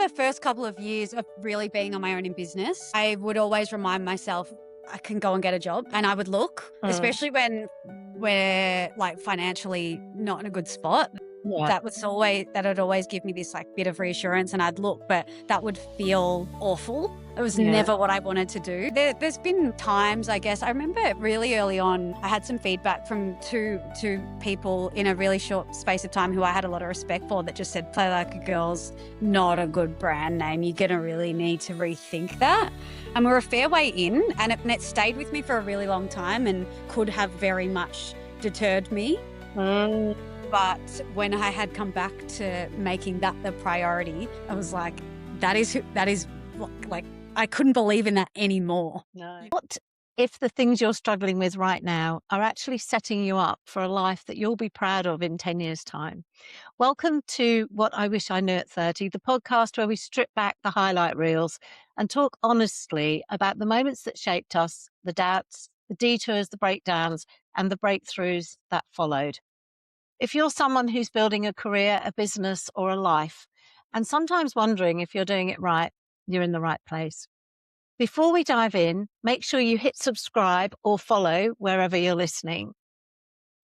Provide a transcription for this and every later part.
the first couple of years of really being on my own in business, I would always remind myself I can go and get a job, and I would look, especially when we're like financially not in a good spot. Yeah. That'd always give me this like bit of reassurance, and I'd look, but that would feel awful. It was never what I wanted to do. There's been times, I guess, I remember really early on, I had some feedback from two people in a really short space of time who I had a lot of respect for that just said, Play Like a Girl's not a good brand name. You're going to really need to rethink that. And we're a fair way in, and it stayed with me for a really long time and could have very much deterred me. But when I had come back to making that the priority, I was like, that is like, I couldn't believe in that anymore. No. What if the things you're struggling with right now are actually setting you up for a life that you'll be proud of in 10 years' time? Welcome to What I Wish I Knew at 30, the podcast where we strip back the highlight reels and talk honestly about the moments that shaped us, the doubts, the detours, the breakdowns, and the breakthroughs that followed. If you're someone who's building a career, a business, or a life, and sometimes wondering if you're doing it right, you're in the right place. Before we dive in, make sure you hit subscribe or follow wherever you're listening.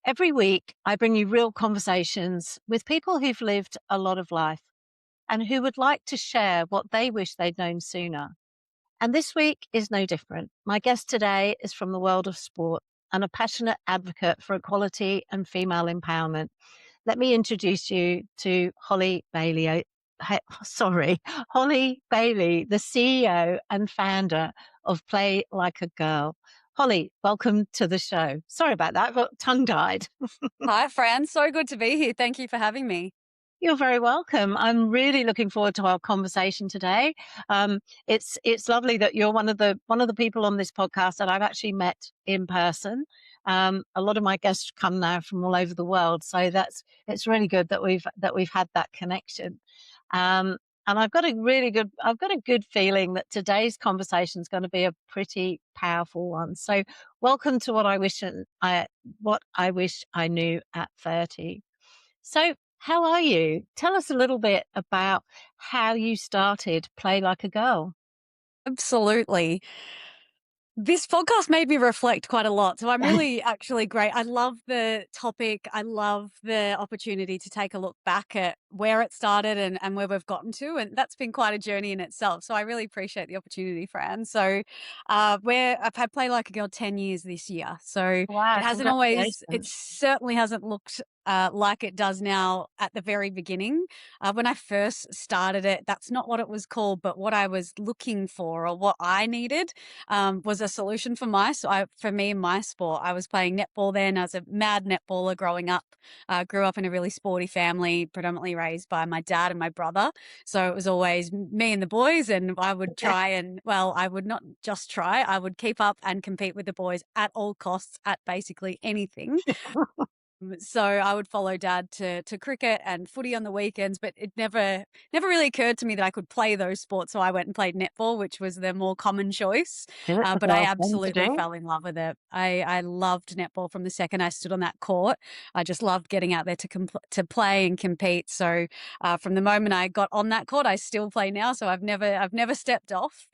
Every week, I bring you real conversations with people who've lived a lot of life and who would like to share what they wish they'd known sooner. And this week is no different. My guest today is from the world of sport and a passionate advocate for equality and female empowerment. Let me introduce you to Holly Bailey. Holly Bailey, the CEO and founder of Play Like a Girl. Holly, welcome to the show. Sorry about that, I got tongue-tied. Hi, Fran. So good to be here. Thank you for having me. You're very welcome. I'm really looking forward to our conversation today. It's lovely that you're one of the people on this podcast that I've actually met in person. A lot of my guests come now from all over the world, so it's really good that we've had that connection. And I've got a good feeling that today's conversation is going to be a pretty powerful one. So welcome to What I Wish I Knew at 30. So how are you? Tell us a little bit about how you started Play Like a Girl. Absolutely. This podcast made me reflect quite a lot. So I'm really actually great. I love the topic. I love the opportunity to take a look back at where it started and where we've gotten to. And that's been quite a journey in itself. So I really appreciate the opportunity, Fran. So I've had Play Like a Girl 10 years this year. So Wow, it certainly hasn't looked like it does now at the very beginning. When I first started it, that's not what it was called, but what I was looking for or what I needed was a solution for me in my sport. I was playing netball then. I was a mad netballer growing up. Grew up in a really sporty family, predominantly raised by my dad and my brother. So it was always me and the boys, and I would I would not just try, I would keep up and compete with the boys at all costs at basically anything. So I would follow Dad to cricket and footy on the weekends, but it never really occurred to me that I could play those sports. So I went and played netball, which was the more common choice. But I absolutely fell in love with it. I loved netball from the second I stood on that court. I just loved getting out there to play and compete. So from the moment I got on that court, I still play now. So I've never stepped off.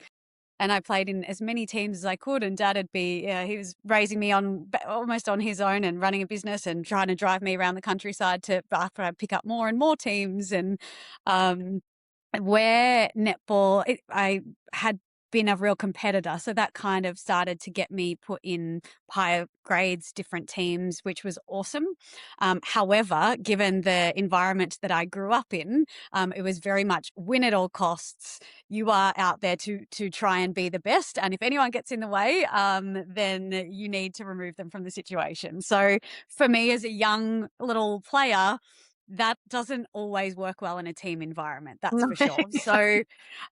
And I played in as many teams as I could. And Dad he was raising me on almost on his own and running a business and trying to drive me around the countryside after I pick up more and more teams. And where netball, I had been a real competitor. So that kind of started to get me put in higher grades, different teams, which was awesome. However, given the environment that I grew up in, it was very much win at all costs. You are out there to try and be the best. And if anyone gets in the way, then you need to remove them from the situation. So for me as a young little player, that doesn't always work well in a team environment, that's for sure. So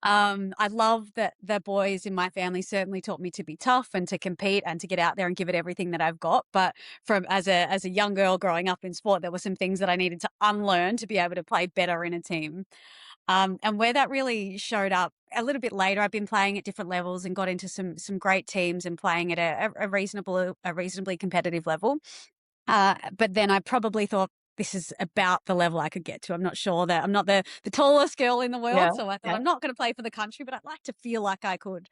I love that the boys in my family certainly taught me to be tough and to compete and to get out there and give it everything that I've got. But as a young girl growing up in sport, there were some things that I needed to unlearn to be able to play better in a team. And where that really showed up a little bit later, I've been playing at different levels and got into some great teams and playing at a reasonably competitive level. But then I probably thought, this is about the level I could get to. I'm not sure that I'm not the tallest girl in the Yeah. world. So I thought, Yeah. I'm not going to play for the country, but I'd like to feel like I could.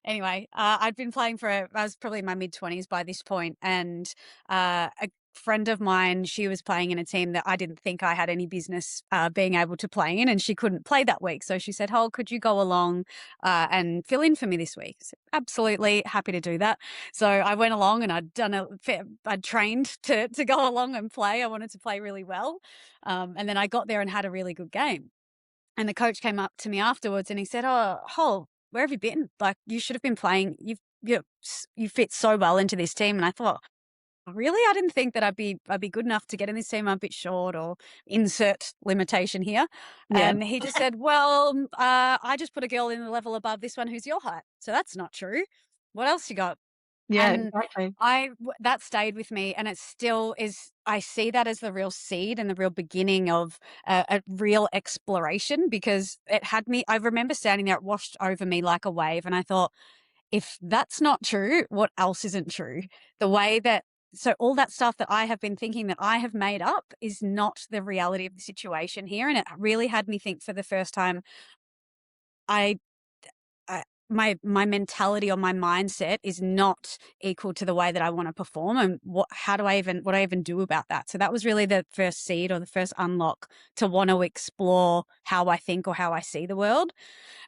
Anyway, I'd been playing I was probably in my mid-20s by this point, and a friend of mine, she was playing in a team that I didn't think I had any business being able to play in, and she couldn't play that week. So she said, "Oh, could you go along and fill in for me this week?" I said, absolutely, happy to do that. So I went along, and I'd trained to go along and play. I wanted to play really well, and then I got there and had a really good game. And the coach came up to me afterwards and he said, "Oh, Hol, where have you been? Like, you should have been playing. You fit so well into this team." And I thought, really? I didn't think that I'd be good enough to get in this team. I'm a bit short, or insert limitation here. Yeah. And he just said, "Well, I just put a girl in the level above this one who's your height. So that's not true. What else you got?" Yeah, And exactly. that stayed with me, and it still is. I see that as the real seed and the real beginning of a real exploration, because it had me. I remember standing there, it washed over me like a wave, and I thought, if that's not true, what else isn't true? The way that so all that stuff that I have been thinking that I have made up is not the reality of the situation here, and it really had me think for the first time. I my mentality or my mindset is not equal to the way that I want to perform, and what I even do about that. So that was really the first seed, or the first unlock, to want to explore how I think or how I see the world.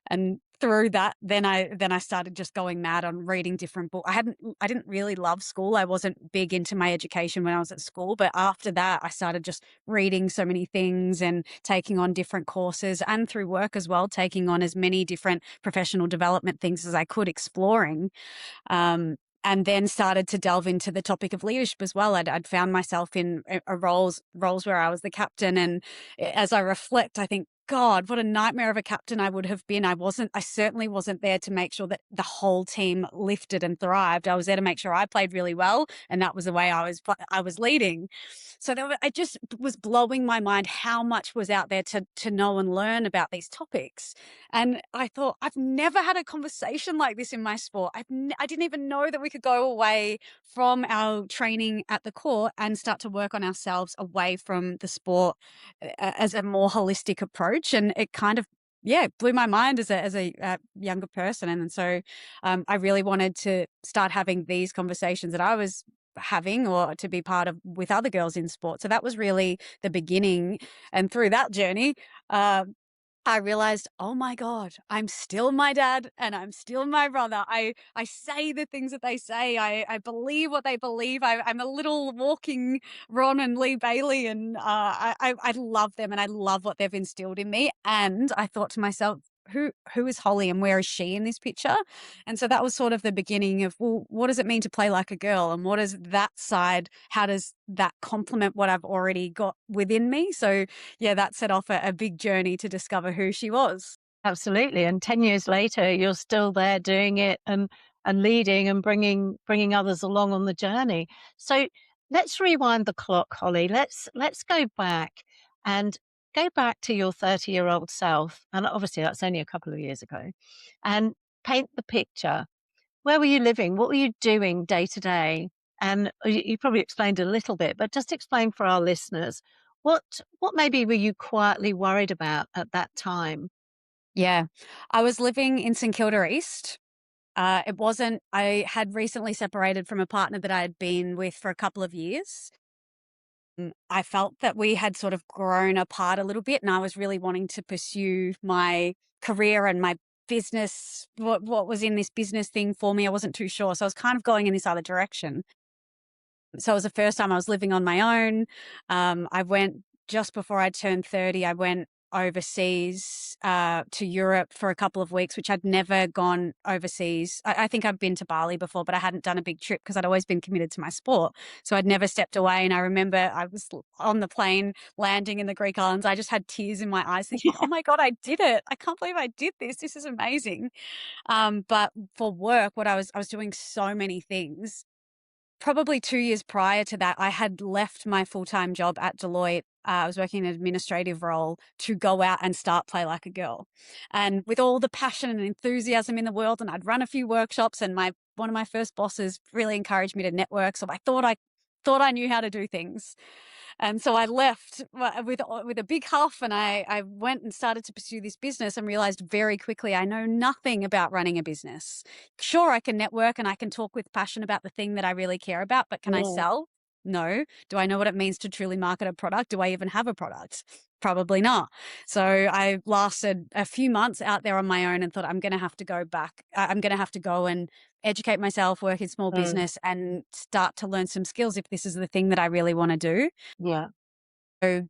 And through that, then I started just going mad on reading different books. I didn't really love school. I wasn't big into my education when I was at school, but after that I started just reading so many things and taking on different courses, and through work as well, taking on as many different professional development things as I could, exploring. And then started to delve into the topic of leadership as well. I'd found myself in roles where I was the captain, and as I reflect, I think, God, what a nightmare of a captain I would have been. I certainly wasn't there to make sure that the whole team lifted and thrived. I was there to make sure I played really well, and that was the way I was leading. So it just was blowing my mind how much was out there to know and learn about these topics. And I thought, I've never had a conversation like this in my sport. I didn't even know that we could go away from our training at the court and start to work on ourselves away from the sport, as a more holistic approach. And it kind of, yeah, blew my mind as a younger person. And then so I really wanted to start having these conversations that I was having, or to be part of with other girls in sport. So that was really the beginning. And through that journey, I realized, oh my God, I'm still my dad and I'm still my brother. I say the things that they say. I believe what they believe. I'm a little walking Ron and Lee Bailey, and I love them, and I love what they've instilled in me. And I thought to myself, who is Holly, and where is she in this picture? And so that was sort of the beginning of, well, what does it mean to play like a girl? And what is that side? How does that complement what I've already got within me? So yeah, that set off a big journey to discover who she was. Absolutely. And 10 years later, you're still there doing it and leading and bringing others along on the journey. So let's rewind the clock, Holly. Let's go back and go back to your 30-year-old self. And obviously that's only a couple of years ago. And paint the picture. Where were you living? What were you doing day to day? And you probably explained a little bit, but just explain for our listeners, what maybe were you quietly worried about at that time? Yeah. I was living in St Kilda East. It wasn't I had recently separated from a partner that I had been with for a couple of years. I felt that we had sort of grown apart a little bit, and I was really wanting to pursue my career and my business. What was in this business thing for me, I wasn't too sure. So I was kind of going in this other direction. So it was the first time I was living on my own. I went just before I turned 30. I went overseas to Europe for a couple of weeks, which I'd never gone overseas. I think I've been to Bali before, but I hadn't done a big trip because I'd always been committed to my sport. So I'd never stepped away. And I remember I was on the plane landing in the Greek islands. I just had tears in my eyes thinking, oh my God, I did it. I can't believe I did this. This is amazing. But for work, I was doing so many things. Probably 2 years prior to that, I had left my full-time job at Deloitte. I was working in an administrative role to go out and start Play Like a Girl. And with all the passion and enthusiasm in the world, and I'd run a few workshops, and one of my first bosses really encouraged me to network. So I thought I knew how to do things. And so I left with a big huff, and I went and started to pursue this business and realized very quickly I know nothing about running a business. Sure, I can network and I can talk with passion about the thing that I really care about, but can I Yeah. sell? No. Do I know what it means to truly market a product? Do I even have a product? Probably not. So I lasted a few months out there on my own and thought, I'm going to have to go back. I'm going to have to go and educate myself, work in small Mm. business, and start to learn some skills if this is the thing that I really want to do. Yeah. So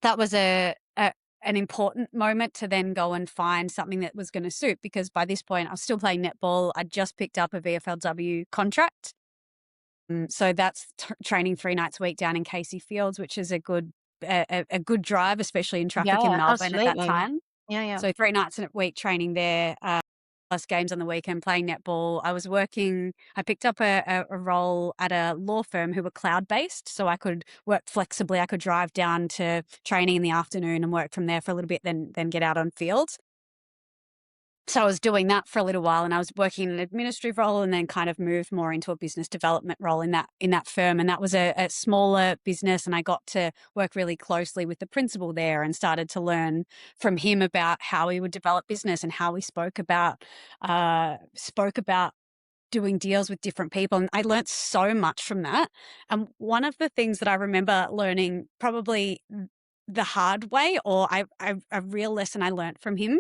that was an important moment to then go and find something that was going to suit, because by this point I was still playing netball. I'd just picked up a VFLW contract. So that's training 3 nights a week down in Casey Fields, which is a good drive, especially in traffic in Yeah, Melbourne at that absolutely. time. Yeah, yeah. So 3 nights a week training there, plus games on the weekend, playing netball. I picked up a role at a law firm who were cloud-based, so I could work flexibly. I could drive down to training in the afternoon and work from there for a little bit, then get out on field. So I was doing that for a little while, and I was working in an administrative role, and then kind of moved more into a business development role in that firm. And that was a smaller business, and I got to work really closely with the principal there and started to learn from him about how he would develop business and how we spoke about doing deals with different people. And I learned so much from that. And one of the things that I remember learning, probably the hard way, or a real lesson I learned from him,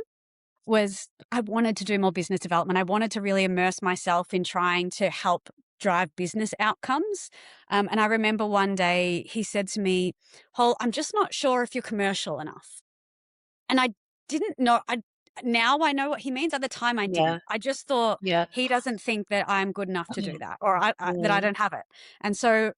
was I wanted to do more business development. I wanted to really immerse myself in trying to help drive business outcomes. And I remember one day he said to me, "Hol, I'm just not sure if you're commercial enough." And I didn't know. Now I know what he means. At the time, I Yeah, didn't. I just thought yeah. he doesn't think that I'm good enough to do that, or that I Mm. don't have it. And so,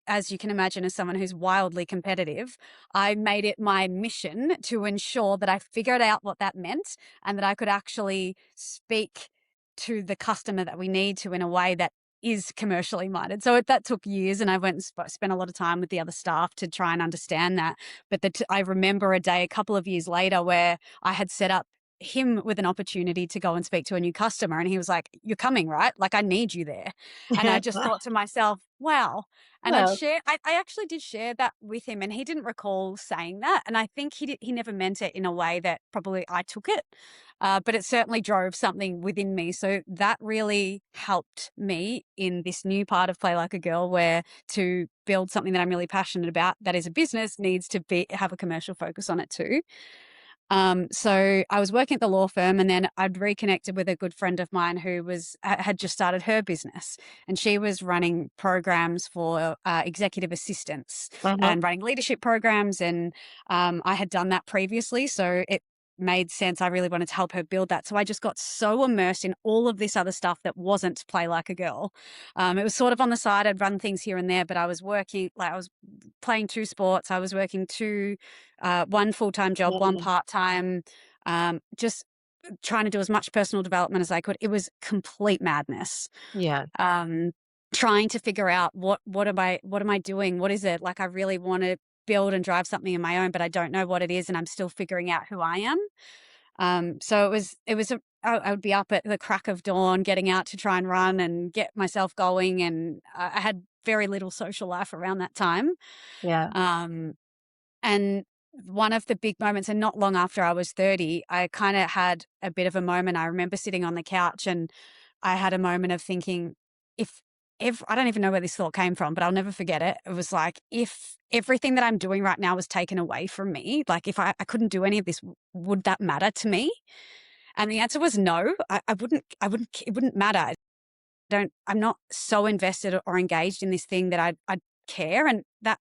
as you can imagine, as someone who's wildly competitive, I made it my mission to ensure that I figured out what that meant and that I could actually speak to the customer that we need to in a way that is commercially minded. So that took years, and I went and spent a lot of time with the other staff to try and understand that. But I remember a day a couple of years later where I had set up him with an opportunity to go and speak to a new customer, and he was like, "You're coming, right? Like, I need you there." And I just thought to myself, wow. And Well, I actually did share that with him, and he didn't recall saying that. And I think he never meant it in a way that probably I took it. But it certainly drove something within me. So that really helped me in this new part of Play Like a Girl, where to build something that I'm really passionate about, that is a business, needs to have a commercial focus on it too. So I was working at the law firm, and then I'd reconnected with a good friend of mine who had just started her business, and she was running programs for executive assistants uh-huh. and running leadership programs. And I had done that previously, so it made sense. I really wanted to help her build that. So I just got so immersed in all of this other stuff that wasn't Play Like a Girl. It was sort of on the side. I'd run things here and there, but I was working, like I was playing two sports. I was working one full-time job, one Yeah, part-time, just trying to do as much personal development as I could. It was complete madness. yeah, Um, Trying to figure out what am I doing? What is it? Like, I really want to build and drive something in my own, but I don't know what it is, and I'm still figuring out who I am. So I would be up at the crack of dawn, getting out to try and run and get myself going, and I had very little social life around that time. yeah, Um, and one of the big moments, and not long after I was 30, I kind of had a bit of a moment. I remember sitting on the couch, and I had a moment of thinking, if I don't even know where this thought came from, but I'll never forget it. It was like, if everything that I'm doing right now was taken away from me, like if I couldn't do any of this, would that matter to me? And the answer was no. It wouldn't matter. I'm not so invested or engaged in this thing that I'd care. And that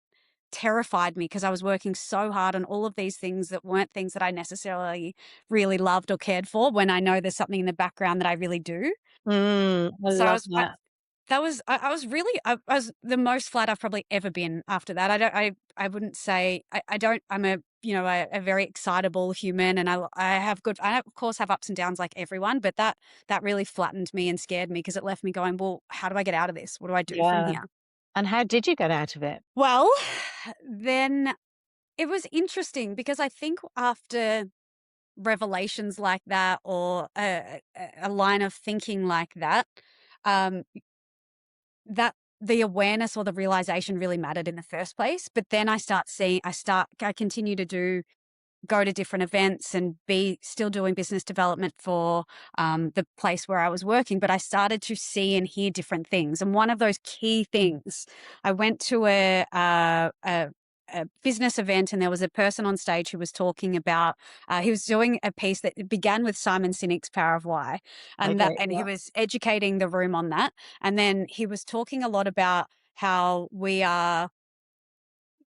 terrified me, because I was working so hard on all of these things that weren't things that I necessarily really loved or cared for, when I know there's something in the background that I really do. I So love that. I was really, I was the most flat I've probably ever been after that. I wouldn't say, I don't, I'm a very excitable human, and I of course have ups and downs like everyone, but that really flattened me and scared me, because it left me going, well, how do I get out of this? What do I do from Yeah. here? And how did you get out of it? Well, then it was interesting, because I think after revelations like that, or a line of thinking like that, um, that the awareness or the realization really mattered in the first place. But then I continue to go to different events and be still doing business development for the place where I was working. But I started to see and hear different things. And one of those key things, I went to a business event, and there was a person on stage who was talking about, he was doing a piece that began with Simon Sinek's Power of Why. Okay. And he Yeah. was educating the room on that. And then he was talking a lot about how we are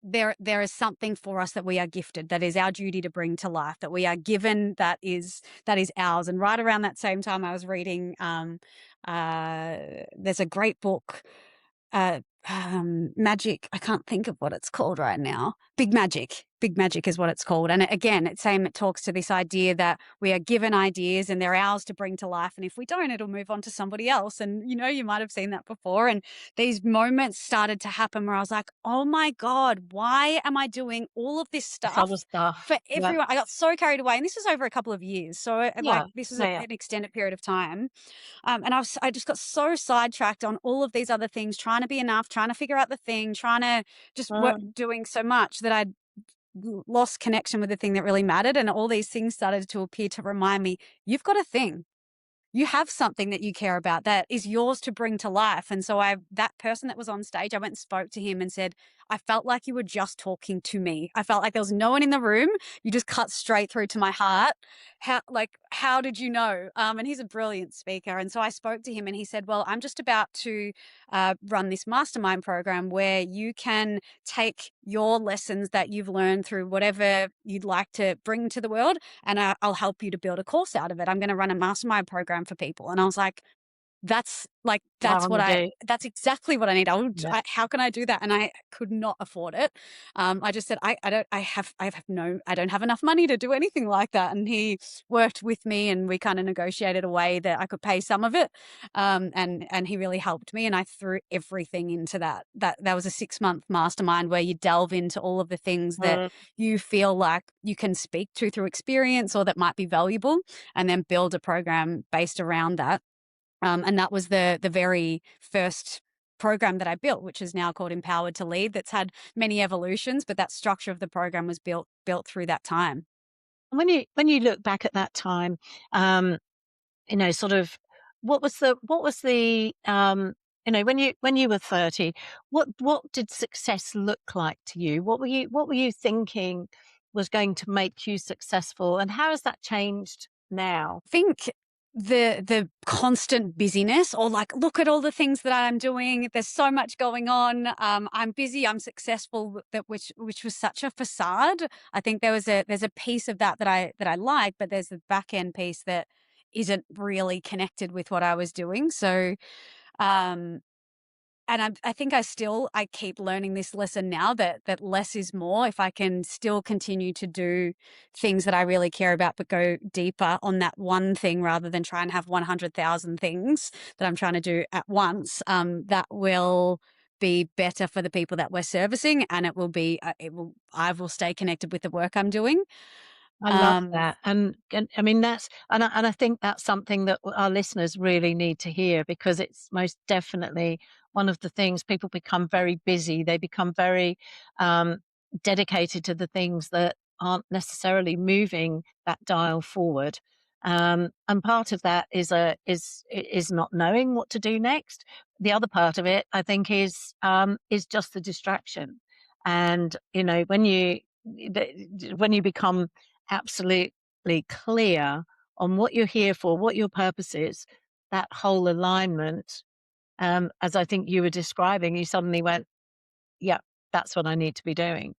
there is something for us that we are gifted, that is our duty to bring to life, that we are given, that is ours. And right around that same time, I was reading there's a great book, uh, Magic. I can't think of what it's called right now. Big Magic. Big Magic is what it's called. And again, it talks to this idea that we are given ideas and they're ours to bring to life. And if we don't, it'll move on to somebody else. And, you might have seen that before. And these moments started to happen where I was like, oh my God, why am I doing all of this This other stuff stuff. for Yeah. everyone? I got so carried away. And this was over a couple of years. So, like, Yeah. this was Yeah. Yeah. an extended period of time. And I just got so sidetracked on all of these other things, trying to be enough, trying to figure out the thing, trying to just work, Mm. doing so much that I lost connection with the thing that really mattered. And all these things started to appear to remind me, you've got a thing. You have something that you care about that is yours to bring to life. And so that person that was on stage, I went and spoke to him and said, I felt like you were just talking to me. I felt like there was no one in the room. You just cut straight through to my heart. How did you know? And he's a brilliant speaker. And so I spoke to him and he said, well, I'm just about to run this mastermind program where you can take your lessons that you've learned through whatever you'd like to bring to the world, and I'll help you to build a course out of it. I'm going to run a mastermind program for people. And I was like, What I want to do. that's exactly what I need. Yeah. How can I do that? And I could not afford it. I just said, I don't have enough money to do anything like that. And he worked with me and we kind of negotiated a way that I could pay some of it. And he really helped me. And I threw everything into that was a 6-month mastermind where you delve into all of the things that Mm. you feel like you can speak to through experience or that might be valuable, and then build a program based around that. And that was the very first program that I built, which is now called Empowered to Lead. That's had many evolutions, but that structure of the program was built through that time. When you look back at that time, um, sort of when you were 30, what did success look like to you? What were you thinking was going to make you successful, and how has that changed now? Think the constant busyness, or like, look at all the things that I'm doing. There's so much going on. I'm busy. I'm successful. Which was such a facade. I think there's a piece of that I like, but there's the back end piece that isn't really connected with what I was doing. So, um, and I think I keep learning this lesson now that less is more. If I can still continue to do things that I really care about, but go deeper on that one thing rather than try and have 100,000 things that I'm trying to do at once, that will be better for the people that we're servicing, and I will stay connected with the work I'm doing. I love Um, that, and I mean I think that's something that our listeners really need to hear, because it's most definitely one of the things. People become very busy. They become very um, dedicated to the things that aren't necessarily moving that dial forward. And part of that is not knowing what to do next. The other part of it, I think, is just the distraction. And when you become absolutely clear on what you're here for, what your purpose is, that whole alignment, as I think you were describing, you suddenly went, yeah, that's what I need to be doing.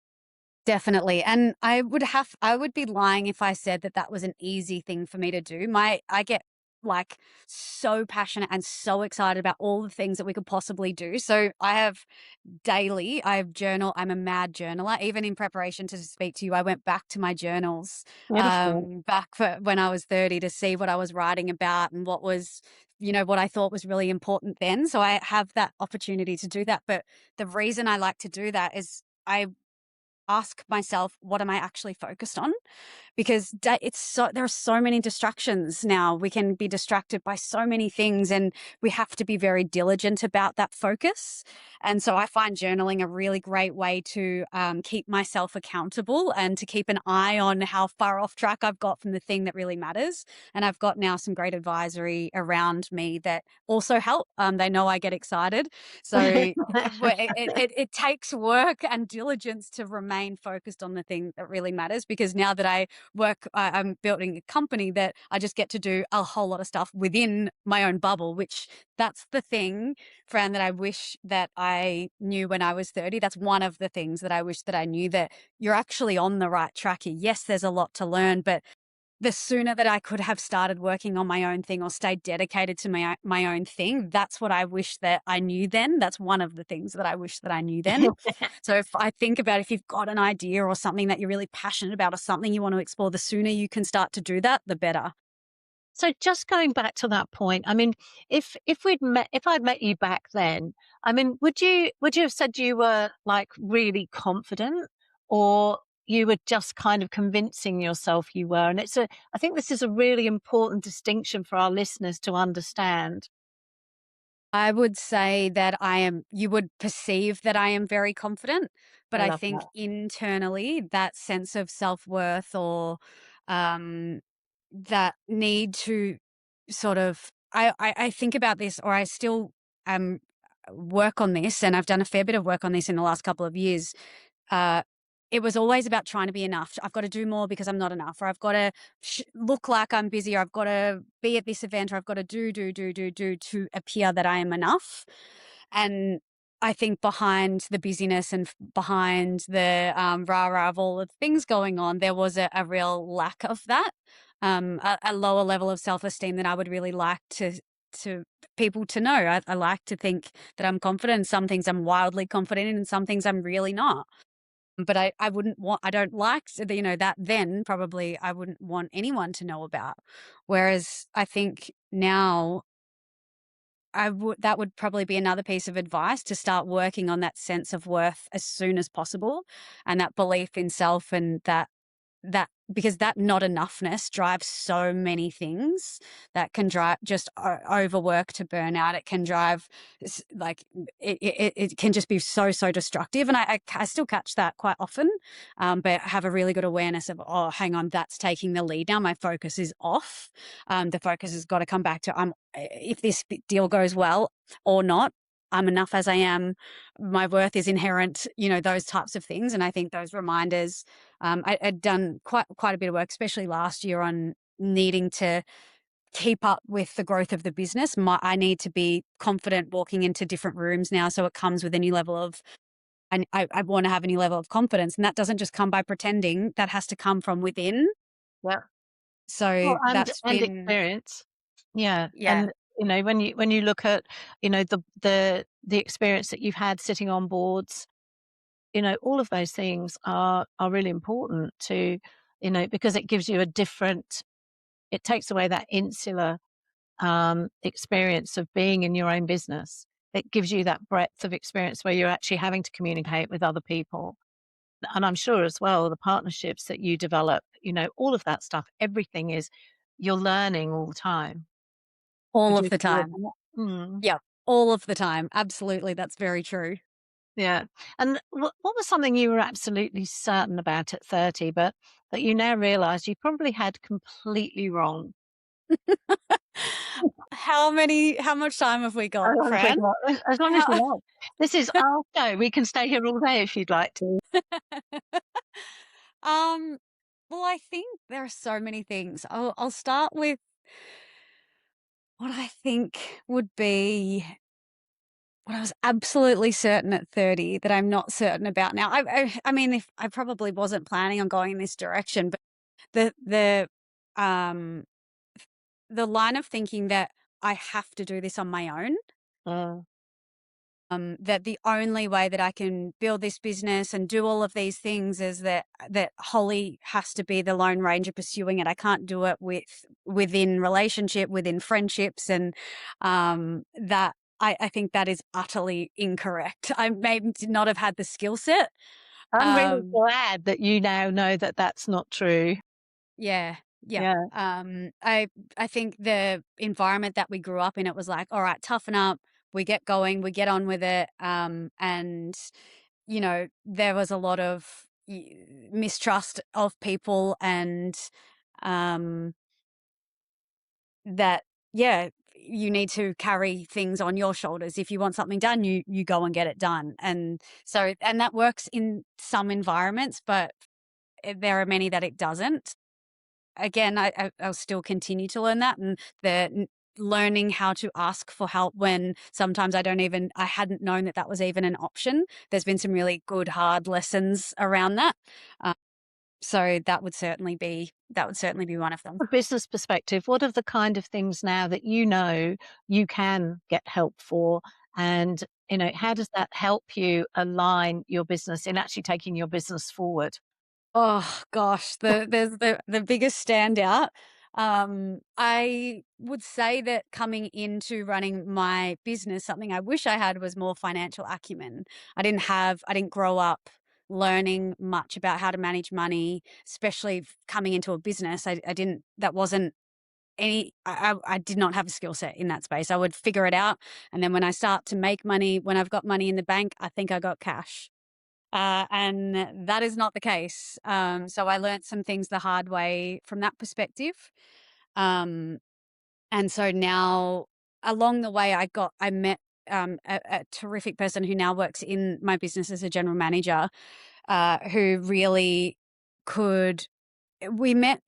Definitely. And I would be lying if I said that that was an easy thing for me to do. I get like so passionate and so excited about all the things that we could possibly do. So I have journal. I'm a mad journaler. Even in preparation to speak to you, I went back to my journals, Beautiful. back for when I was 30, to see what I was writing about and what I thought was really important then. So I have that opportunity to do that. But the reason I like to do that is ask myself, what am I actually focused on? Because there are so many distractions now. We can be distracted by so many things, and we have to be very diligent about that focus. And so I find journaling a really great way to keep myself accountable and to keep an eye on how far off track I've got from the thing that really matters. And I've got now some great advisory around me that also help. They know I get excited. So it takes work and diligence to remain focused on the thing that really matters, because now that I'm building a company, that I just get to do a whole lot of stuff within my own bubble, which that's the thing, Fran, that I wish that I knew when I was 30. That's one of the things that I wish that I knew, that you're actually on the right track here. Yes, there's a lot to learn, but the sooner that I could have started working on my own thing or stayed dedicated to my own thing, that's what I wish that I knew then. That's one of the things that I wish that I knew then. So if I think about, if you've got an idea or something that you're really passionate about or something you want to explore, the sooner you can start to do that, the better. So just going back to that point, I mean, if I'd met you back then, I mean, would you have said you were like really confident, or you were just kind of convincing yourself you were? And I think this is a really important distinction for our listeners to understand. I would say that you would perceive that I am very confident, but I I love think that. internally that sense of self-worth, or um, that need to sort of, I think about this, or I still work on this, and I've done a fair bit of work on this in the last couple of years. uh, it was always about trying to be enough. I've got to do more because I'm not enough, or I've got to look like I'm busy, or I've got to be at this event, or I've got to do to appear that I am enough. And I think behind the busyness and behind the rah rah of all the things going on, there was a real lack of that, a lower level of self esteem that I would really like to people to know. I like to think that I'm confident. Some things I'm wildly confident in, and some things I'm really not. But I wouldn't want, I don't like, that then probably I wouldn't want anyone to know about. Whereas I think now that would probably be another piece of advice, to start working on that sense of worth as soon as possible, and that belief in self, and that because that not enoughness drives so many things. That can drive just overwork to burnout. It can drive like it can just be so destructive. And I still catch that quite often, but have a really good awareness of, oh, hang on, that's taking the lead now. My focus is off. The focus has got to come back to, if this deal goes well or not, I'm enough as I am. My worth is inherent, those types of things. And I think those reminders, I'd done quite a bit of work, especially last year, on needing to keep up with the growth of the business. I need to be confident walking into different rooms now. So it comes with a new level of, I want to have a new level of confidence. And that doesn't just come by pretending, that has to come from within. Yeah. So Well, that's and been, experience. Yeah, yeah, and, when you look at, the experience that you've had sitting on boards, all of those things are really important to, because it gives you it takes away that insular, experience of being in your own business. It gives you that breadth of experience where you're actually having to communicate with other people. And I'm sure as well, the partnerships that you develop, all of that stuff, everything is you're learning all the time. all Would you of the agree with time. that? Mm, Yeah, all of the time. Absolutely. That's very true. yeah. And what was something you were absolutely certain about at 30, but that you now realize you probably had completely wrong? How much time have we As got, long as we Fran? got as long as How you like. This is our show. We can stay here all day if you'd like to. um, well, I think there are so many things. I'll start with what I think would be what I was absolutely certain at 30 that I'm not certain about now. I mean, if I probably wasn't planning on going in this direction, but the um the line of thinking that I have to do this on my own. Mm, That the only way that I can build this business and do all of these things is that Holly has to be the Lone Ranger pursuing it. I can't do it within relationship, within friendships, and I think that is utterly incorrect. I maybe did not have had the skill set, I'm really Um, glad that you now know that that's not true. yeah, yeah. Yeah. I think the environment that we grew up in, it was like, all right, toughen up, we get going, we get on with it. And there was a lot of mistrust of people, and um, that, yeah, you need to carry things on your shoulders. If you want something done, you go and get it done. And that works in some environments, but there are many that it doesn't. Again, I'll still continue to learn that, and learning how to ask for help when sometimes I hadn't known that that was even an option. There's been some really good hard lessons around that. Uh, so that would certainly be one of them. A business perspective, what are the kind of things now that you know you can get help for? And, how does that help you align your business in actually taking your business forward? Oh gosh, the biggest standout. I would say that coming into running my business, something I wish I had was more financial acumen. I didn't grow up learning much about how to manage money, especially coming into a business. I didn't. That wasn't any. I did not have a skill set in that space. I would figure it out, and then when I start to make money, when I've got money in the bank, I think I got cash. And that is not the case. So I learnt some things the hard way from that perspective. Um, and so now, along the way, I met a terrific person who now works in my business as a general manager, who really could. We met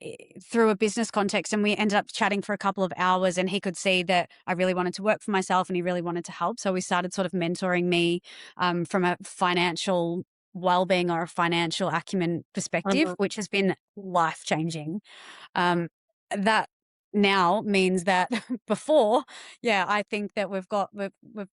through a business context, and we ended up chatting for a couple of hours, and he could see that I really wanted to work for myself and he really wanted to help. So we started sort of mentoring me from a financial well-being or a financial acumen perspective, Mhm. which has been life-changing. That now means that before, yeah, I think that we've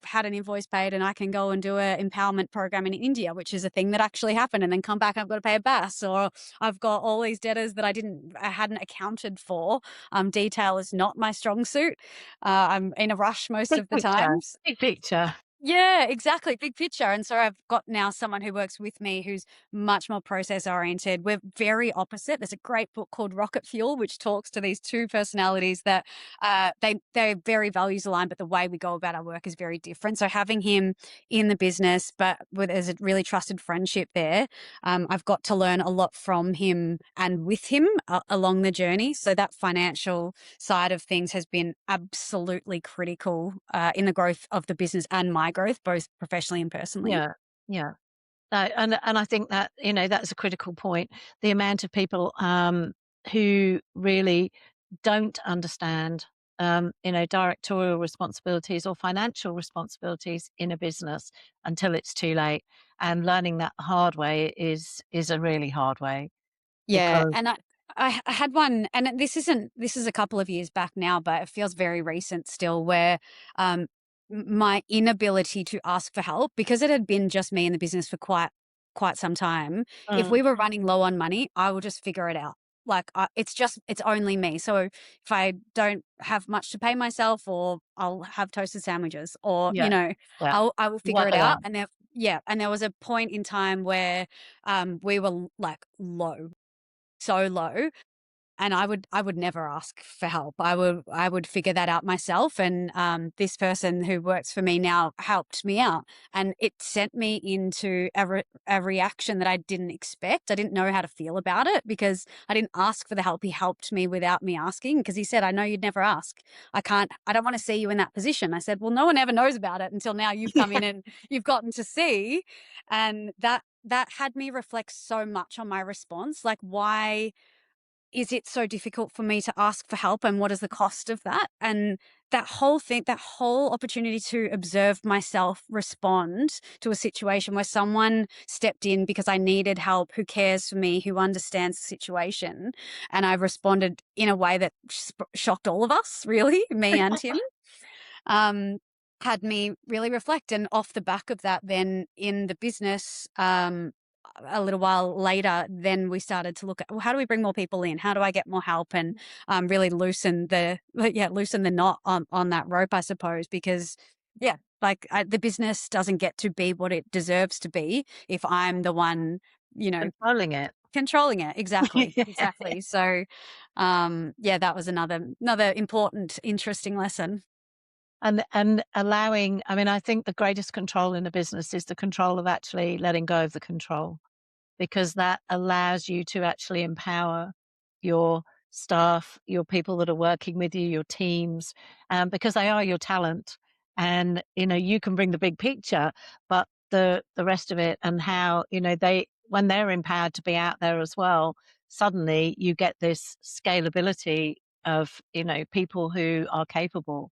had an invoice paid and I can go and do a empowerment program in India, which is a thing that actually happened, and then come back and I've got to pay a BAS, or I've got all these debtors that I hadn't accounted for. Detail is not my strong suit. I'm in a rush most Big of the picture, times. big picture. Yeah, exactly. Big picture. And so I've got now someone who works with me who's much more process oriented. We're very opposite. There's a great book called Rocket Fuel, which talks to these two personalities that they're very values aligned, but the way we go about our work is very different. So having him in the business, but there's a really trusted friendship there. I've got to learn a lot from him and with him along the journey. So that financial side of things has been absolutely critical in the growth of the business and my growth, both professionally and personally. Yeah, yeah. No, and I think that, that's a critical point. The amount of people, who really don't understand, directorial responsibilities or financial responsibilities in a business until it's too late, and learning that the hard way is a really hard way Yeah, because and I had one, and this is a couple of years back now, but it feels very recent still, where um, my inability to ask for help, because it had been just me in the business for quite some time. If mm, we were running low on money, I will just figure it out. Like it's only me. So if I don't have much to pay myself, or I'll have toasted sandwiches, or yeah, yeah, I will figure it whatever. out. And there was a point in time where we were like low, so low, and I would never ask for help. I would figure that out myself, and this person who works for me now helped me out, and it sent me into a reaction that I didn't expect. I didn't know how to feel about it because I didn't ask for the help. He helped me without me asking, because he said, I know you'd never ask. I don't want to see you in that position. I said, well, no one ever knows about it until now you've come in and you've gotten to see. And that had me reflect so much on my response. Like, why is it so difficult for me to ask for help, and what is the cost of that? And that whole opportunity to observe myself respond to a situation where someone stepped in because I needed help, who cares for me, who understands the situation. And I responded in a way that shocked all of us, really, me and him. um, had me really reflect. And off the back of that, then in the business, a little while later, then we started to look at, well, how do we bring more people in? How do I get more help, and really loosen the knot on that rope, I suppose, because yeah, like the business doesn't get to be what it deserves to be if I'm the one Controlling it. controlling it. Exactly. Yeah. Exactly. So, yeah, that was another important, interesting lesson. And allowing, I mean, I think the greatest control in a business is the control of actually letting go of the control, because that allows you to actually empower your staff, your people that are working with you, your teams, because they are your talent. And, you can bring the big picture, but the rest of it and how, when they're empowered to be out there as well, suddenly you get this scalability of, people who are capable,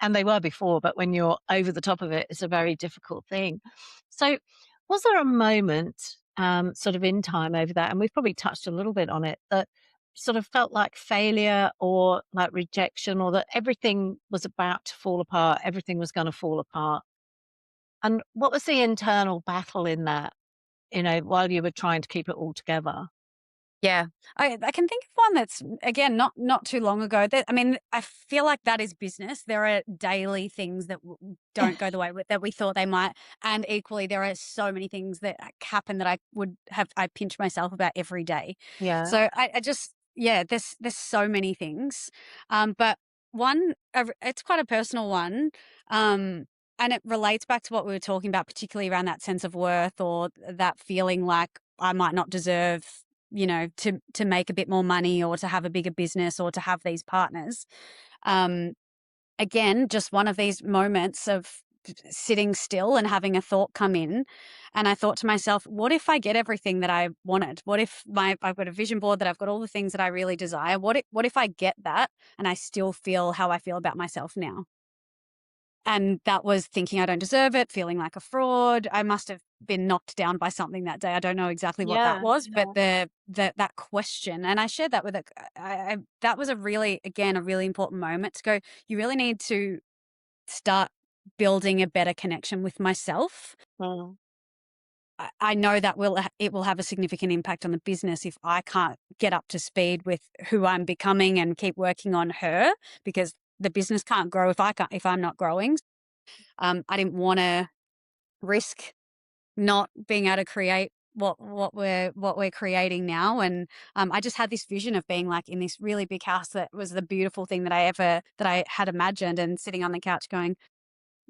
and they were before, but when you're over the top of it, it's a very difficult thing. So, was there a moment, sort of in time over that, and we've probably touched a little bit on it, that sort of felt like failure or like rejection, or that everything was about to fall apart, everything was going to fall apart? And what was the internal battle in that, while you were trying to keep it all together? Yeah. I can think of one that's, again, not too long ago. That, I mean, I feel like that is business. There are daily things that don't go the way that we thought they might, and equally there are so many things that happen that I pinch myself about every day. Yeah, So I just, yeah, there's so many things, but one, it's quite a personal one. Um, and it relates back to what we were talking about, particularly around that sense of worth, or that feeling like I might not deserve, to make a bit more money, or to have a bigger business, or to have these partners. Um, Again, just one of these moments of sitting still and having a thought come in. And I thought to myself, what if I get everything that I wanted? What if I've got a vision board, that I've got all the things that I really desire? What if I get that and I still feel how I feel about myself now? And that was thinking I don't deserve it, feeling like a fraud. I must have been knocked down by something that day. I don't know exactly what that yeah, was, but yeah. that question, and I shared that with that was a really, again, a really important moment to go, you really need to start building a better connection with myself. Mm. I know that it will have a significant impact on the business if I can't get up to speed with who I'm becoming and keep working on her, because the business can't grow if I'm not growing. I didn't want to risk not being able to create what we're creating now. And I just had this vision of being like in this really big house that was the beautiful thing that I had imagined, and sitting on the couch going,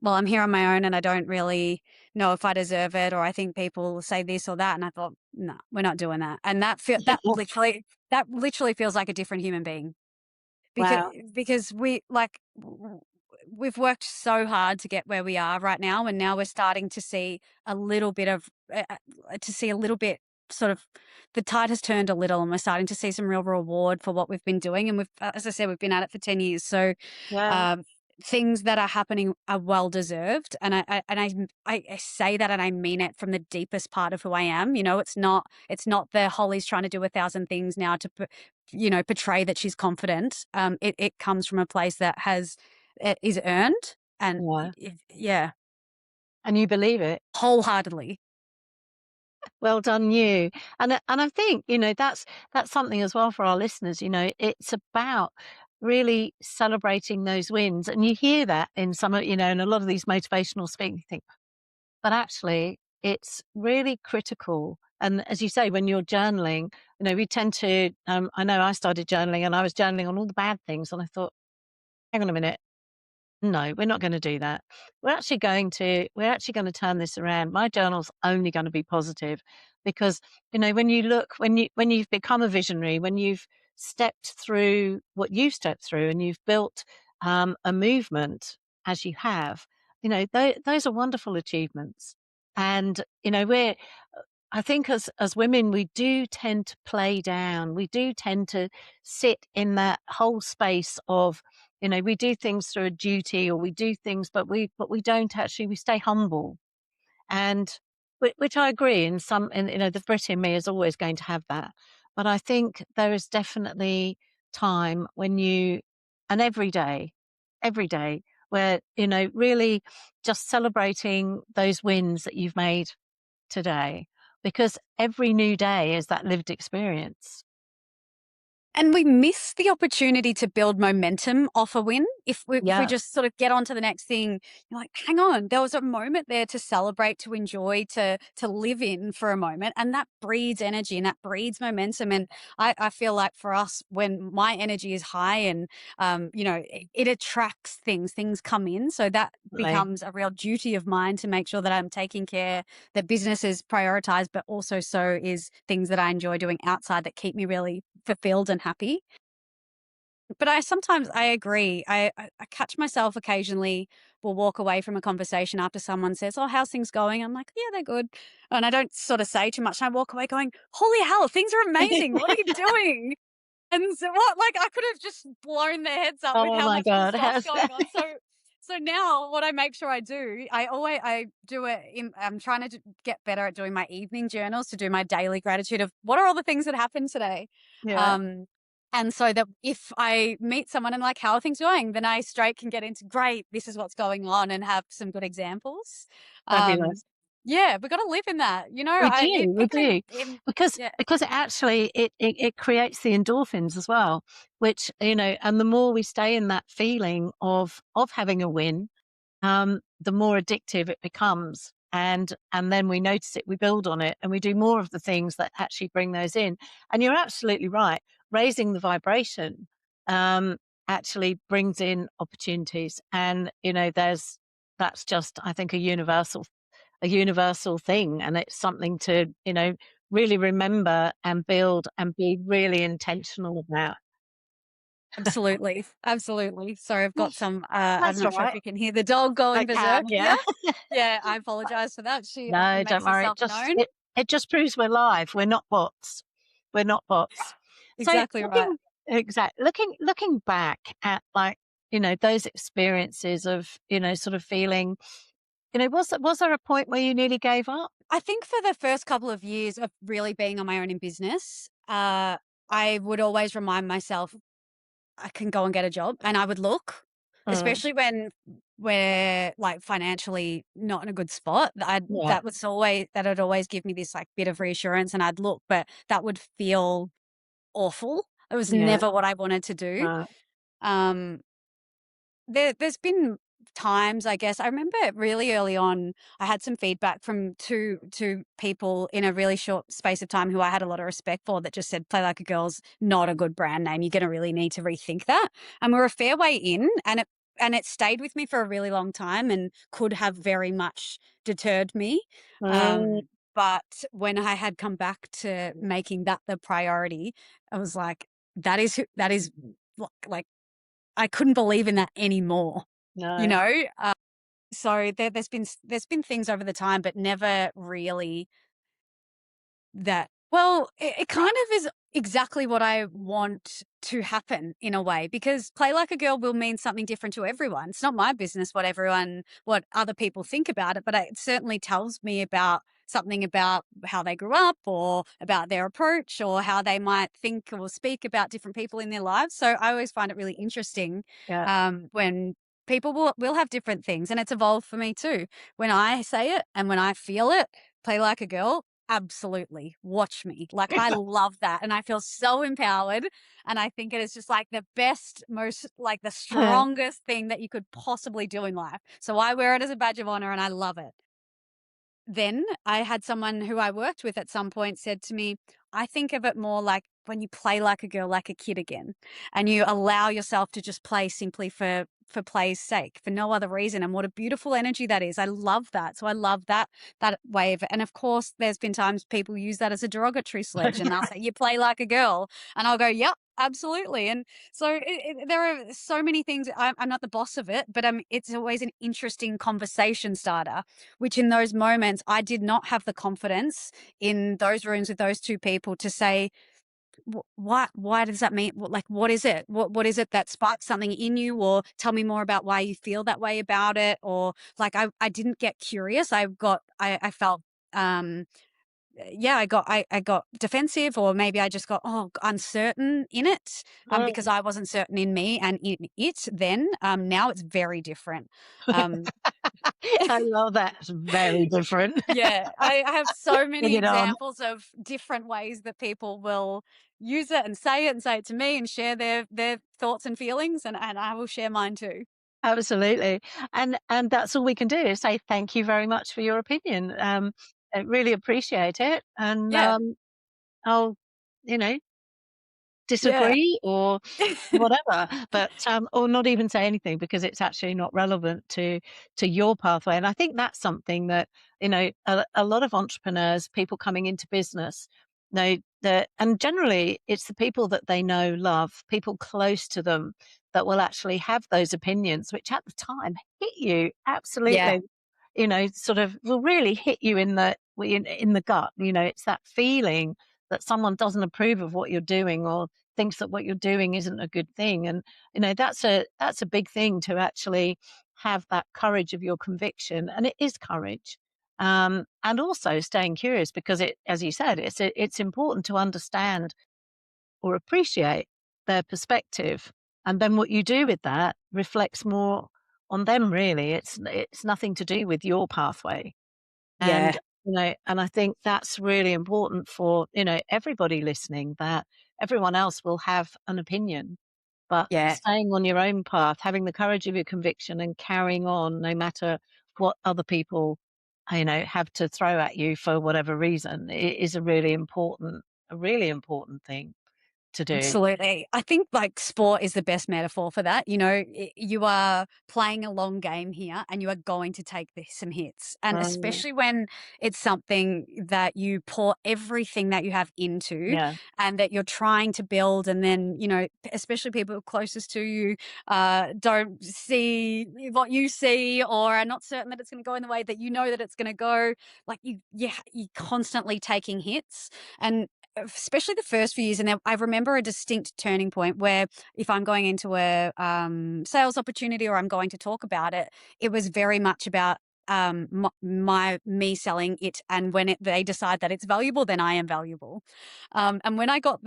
well, I'm here on my own and I don't really know if I deserve it, or I think people say this or that. And I thought, no, we're not doing that. And that literally feels like a different human being, because Wow. because we've worked so hard to get where we are right now, and now we're starting to see a little bit of to see a little bit, sort of, the tide has turned a little, and we're starting to see some real reward for what we've been doing. And we've, as I said, we've been at it for 10 years. So Yeah, um, things that are happening are well deserved. And I say that, and I mean it from the deepest part of who I am. It's not the Holly's trying to do 1,000 things now to portray that she's confident. It comes from a place that it is earned, and yeah. yeah, And you believe it. wholeheartedly. Well done, you. And I think, that's something as well for our listeners. It's about really celebrating those wins. And you hear that in in a lot of these motivational speaking, you think, but actually it's really critical. And as you say, when you're journaling, we tend to, I know I started journaling and I was journaling on all the bad things. And I thought, hang on a minute. No, we're not gonna do that. We're actually gonna turn this around. My journal's only gonna be positive, because, when you've become a visionary, when you've stepped through what you've stepped through and you've built, a movement as you have, those are wonderful achievements. And, I think as women, we do tend to play down. We do tend to sit in that whole space of, we do things through a duty, or we do things, but we don't actually, we stay humble. And which I agree in some, and the Brit in me is always going to have that. But I think there is definitely time when and every day where, really just celebrating those wins that you've made today, because every new day is that lived experience. And we miss the opportunity to build momentum off a win. If we Yeah, just sort of get on to the next thing, you're like, hang on, there was a moment there to celebrate, to enjoy, to live in for a moment. And that breeds energy and that breeds momentum. And I feel like for us, when my energy is high and, it attracts things come in. So that definitely. becomes a real duty of mine to make sure that I'm taking care, that business is prioritized, but also so is things that I enjoy doing outside that keep me really fulfilled and happy. But I agree. I catch myself occasionally will walk away from a conversation after someone says, "Oh, how's things going?" I'm like, "Yeah, they're good." And I don't sort of say too much. I walk away going, "Holy hell, things are amazing. What are you doing?" And so what, like, I could have just blown their heads up with Oh how my much good God. stuff's going on. So now what I make sure I do, I do it in, I'm trying to get better at doing my evening journals, to do my daily gratitude of what are all the things that happened today. Yeah, Um, and so that if I meet someone and like, how are things going? Then I straight can get into, great, this is what's going on, and have some good examples. Um, fabulous. yeah, we got to live in that, We do, we people do. in, Because yeah, because it actually it creates the endorphins as well, which, and the more we stay in that feeling of having a win, the more addictive it becomes. And then we notice it, we build on it, and we do more of the things that actually bring those in. And you're absolutely right. Raising the vibration um, actually brings in opportunities. And that's just, I think, a universal thing, and it's something to really remember and build and be really intentional about. absolutely, absolutely. Sorry, I've got some, I'm That's all not sure if right. you can hear the dog going I berserk can, here. yeah. Yeah, I apologize for that. She often No, makes don't worry. herself known. It just proves we're live. We're not bots. We're not bots. So Exactly right. looking back at, like, those experiences of, sort of feeling, was there a point where you nearly gave up? I think for the first couple of years of really being on my own in business, I would always remind myself I can go and get a job, and I would look, Mm, especially when we're, like, financially not in a good spot. yeah, That would always give me this, like, bit of reassurance, and I'd look, but that would feel awful. It was yeah. never what I wanted to do. Um, there's been times, I guess. I remember really early on, I had some feedback from two people in a really short space of time who I had a lot of respect for, that just said, "Play Like a Girl's not a good brand name. You're gonna really need to rethink that." And we're a fair way in, and it stayed with me for a really long time and could have very much deterred me. Mm, But when I had come back to making that the priority, I was like, that is like I couldn't believe in that anymore, you no, know? So there's been things over the time, but never really that, well, it kind of is exactly what I want to happen in a way, because Play Like a Girl will mean something different to everyone. It's not my business what other people think about it, but it certainly tells me about something about how they grew up, or about their approach, or how they might think or speak about different people in their lives. So I always find it really interesting, yeah. when people will have different things, and it's evolved for me too. When I say it and when I feel it, Play Like a Girl, absolutely. Watch me. Like, I love that. And I feel so empowered. And I think it is just like the best, most, like, the strongest thing that you could possibly do in life. So I wear it as a badge of honor, and I love it. Then I had someone who I worked with at some point said to me, "I think of it more like when you play like a girl, like a kid again, and you allow yourself to just play simply for play's sake, for no other reason." And what a beautiful energy that is. I love that. So I love that way of it. And of course, there's been times people use that as a derogatory sledge, and they'll say, "You play like a girl," and I'll go, "Yep, absolutely." And so there are so many things. I'm not the boss of it, but it's always an interesting conversation starter, which in those moments, I did not have the confidence in those rooms with those two people to say, why does that mean? Like, what is it? What is it that sparks something in you? Or tell me more about why you feel that way about it." Or like, I didn't get curious. I felt, um, yeah, I got defensive, or maybe I just got, uncertain in it, because Mm. I wasn't certain in me and in it then. Now it's very different. Um, I love that. It's very different. yeah, I have so Bring many it on. examples of different ways that people will use it and say it to me and share their thoughts and feelings, and I will share mine too. Absolutely. And that's all we can do is say thank you very much for your opinion. I really appreciate it. And Yeah, I'll, you know, yeah, disagree or whatever, but or not even say anything because it's actually not relevant to your pathway. And I think that's something that, a lot of entrepreneurs, people coming into business, know that, and generally it's the people that they know, love, people close to them that will actually have those opinions, which at the time hit you yeah, absolutely, sort of will really hit you in the gut. It's that feeling that someone doesn't approve of what you're doing or thinks that what you're doing isn't a good thing. And that's a big thing to actually have that courage of your conviction, and it is courage. And also staying curious because it, as you said, it's important to understand or appreciate their perspective, and then what you do with that reflects more on them. Really, it's nothing to do with your pathway. yeah, And I think that's really important for, everybody listening, that everyone else will have an opinion, but yeah. staying on your own path, having the courage of your conviction and carrying on no matter what other people, have to throw at you for whatever reason, is a really important thing to do. Absolutely. I think like sport is the best metaphor for that. You know, you are playing a long game here and you are going to take some hits. And Um, especially when it's something that you pour everything that you have into yeah. and that you're trying to build. And then, especially people closest to you don't see what you see or are not certain that it's going to go in the way that you know that it's going to go. Like you're constantly taking hits. And especially the first few years. And then I remember a distinct turning point where if I'm going into a sales opportunity or I'm going to talk about it, it was very much about me selling it. And when they decide that it's valuable, then I am valuable. And when I got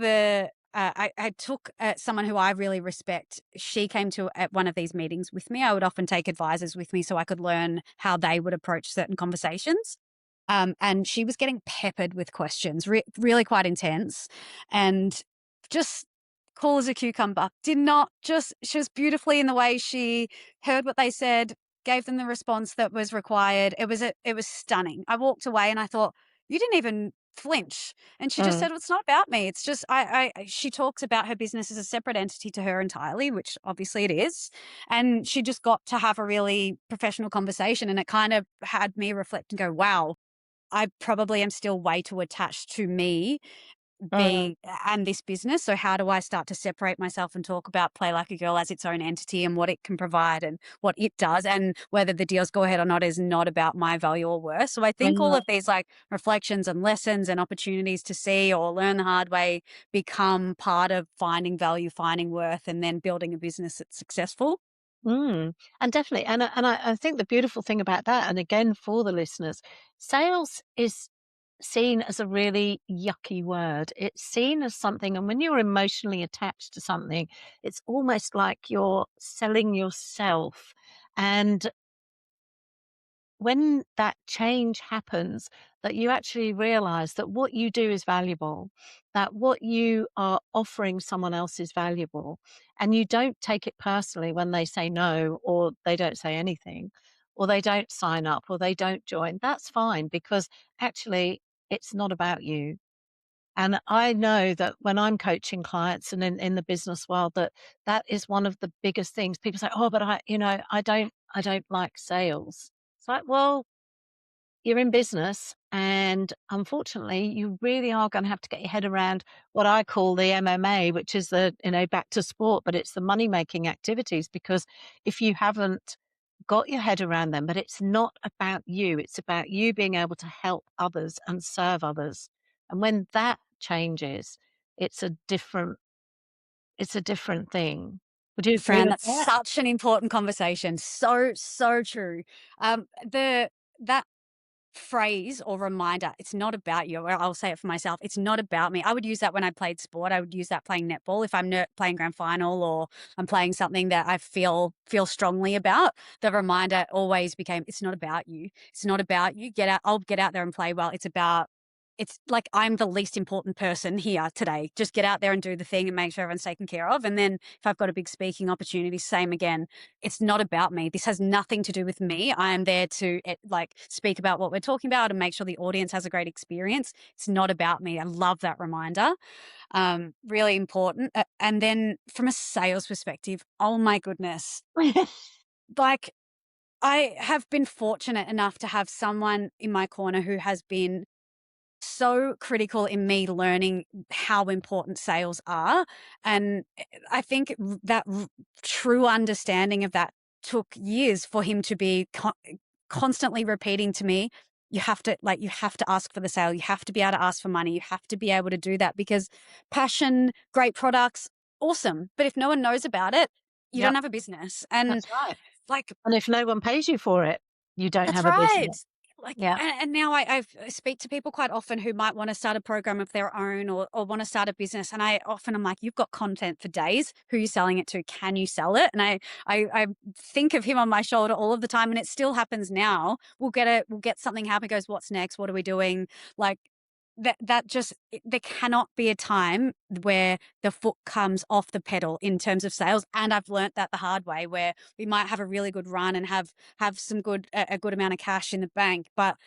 I took someone who I really respect. She came to at one of these meetings with me. I would often take advisors with me so I could learn how they would approach certain conversations. And she was getting peppered with questions, really quite intense, and just cool as a cucumber. Did not just She was beautifully in the way she heard what they said, gave them the response that was required. It was stunning. I walked away and I thought, you didn't even flinch. And she just Mm. said, well, it's not about me. It's just she talks about her business as a separate entity to her entirely, which obviously it is. And she just got to have a really professional conversation, and it kind of had me reflect and go, wow, I probably am still way too attached to me Mm. being and this business. So how do I start to separate myself and talk about Play Like a Girl as its own entity and what it can provide and what it does, and whether the deals go ahead or not is not about my value or worth. So I think all Mm. of these like reflections and lessons and opportunities to see or learn the hard way become part of finding value, finding worth, and then building a business that's successful. Mm, and definitely, and I think the beautiful thing about that, and again for the listeners, sales is seen as a really yucky word. It's seen as something, and when you're emotionally attached to something, it's almost like you're selling yourself. And when that change happens, that you actually realize that what you do is valuable, that what you are offering someone else is valuable, and you don't take it personally when they say no, or they don't say anything, or they don't sign up, or they don't join. That's fine because actually it's not about you. And I know that when I'm coaching clients and in the business world, that is one of the biggest things. People say, "Oh, but I don't like sales." It's like, well, you're in business, and unfortunately, you really are going to have to get your head around what I call the MMA, which is the, back to sport, but it's the money making activities. Because if you haven't got your head around them, but it's not about you, it's about you being able to help others and serve others. And when that changes, it's a different, it's a different thing. Would you agree Fran, with that's that? such an important conversation. So, so true. The that phrase or reminder, it's not about you. Or I'll say it for myself. It's not about me. I would use that when I played sport. I would use that playing netball. If I'm playing grand final or I'm playing something that I feel strongly about, the reminder always became, it's not about you. It's not about you. Get out. I'll get out there and play well. It's like I'm the least important person here today. Just get out there and do the thing and make sure everyone's taken care of. And then if I've got a big speaking opportunity, same again. It's not about me. This has nothing to do with me. I am there to like speak about what we're talking about and make sure the audience has a great experience. It's not about me. I love that reminder. Really important. And then from a sales perspective, oh my goodness, like I have been fortunate enough to have someone in my corner who has been so critical in me learning how important sales are. And I think that true understanding of that took years for him to be constantly repeating to me, you have to ask for the sale. You have to be able to ask for money. You have to be able to do that because passion, great products, awesome. But if no one knows about it, you Yep, don't have a business. And that's right. like, And if no one pays you for it, you don't that's have a right. business. Like, Yeah. and now I speak to people quite often who might want to start a program of their own or want to start a business. And I often am like, you've got content for days. Who are you selling it to? Can you sell it? And I think of him on my shoulder all of the time, and it still happens now. We'll get something happen. Goes, what's next? What are we doing? Like that just there cannot be a time where the foot comes off the pedal in terms of sales. And I've learnt that the hard way, where we might have a really good run and have some a good amount of cash in the bank, but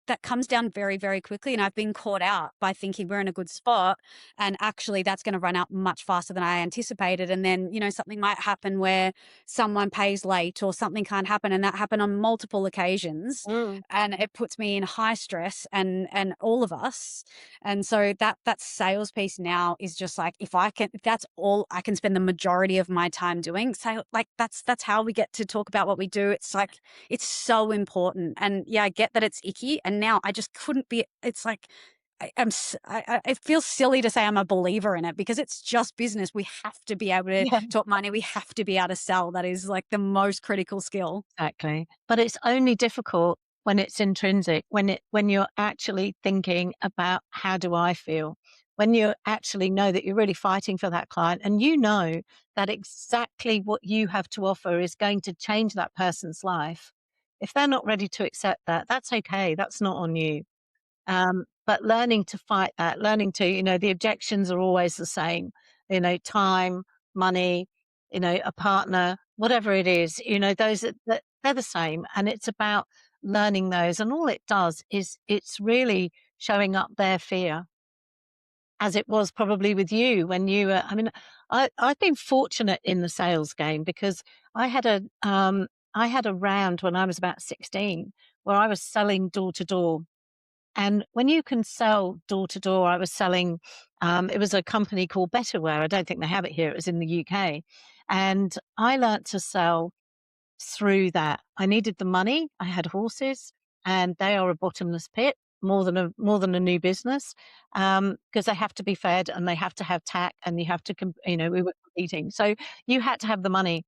that comes down very, very quickly. And I've been caught out by thinking we're in a good spot, and actually that's going to run out much faster than I anticipated. And then, something might happen where someone pays late or something can't happen, and that happened on multiple occasions, Mm. and it puts me in high stress, and all of us. And so that sales piece now is just like, if that's all I can spend the majority of my time doing. So like that's how we get to talk about what we do. It's like it's so important. And yeah, I get that it's icky. And now I just couldn't be. It's like it feels silly to say I'm a believer in it because it's just business. We have to be able to Yeah, talk money. We have to be able to sell. That is like the most critical skill. exactly. But it's only difficult when it's intrinsic, when you're actually thinking about how do I feel? When you actually know that you're really fighting for that client and you know that exactly what you have to offer is going to change that person's life. If they're not ready to accept that, that's okay. That's not on you. But learning to fight that, learning to, the objections are always the same, time, money, a partner, whatever it is, that they're the same. And it's about learning those. And all it does is it's really showing up their fear as it was probably with you when you were, I mean, I've been fortunate in the sales game because I had a, I had a round when I was about 16 where I was selling door to door, and when you can sell door to door, I was selling, it was a company called Betterware. I don't think they have it here. It was in the UK. And I learnt to sell through that. I needed the money. I had horses and they are a bottomless pit more than a new business. Because they have to be fed and they have to have tack and you have to, we were competing. So you had to have the money.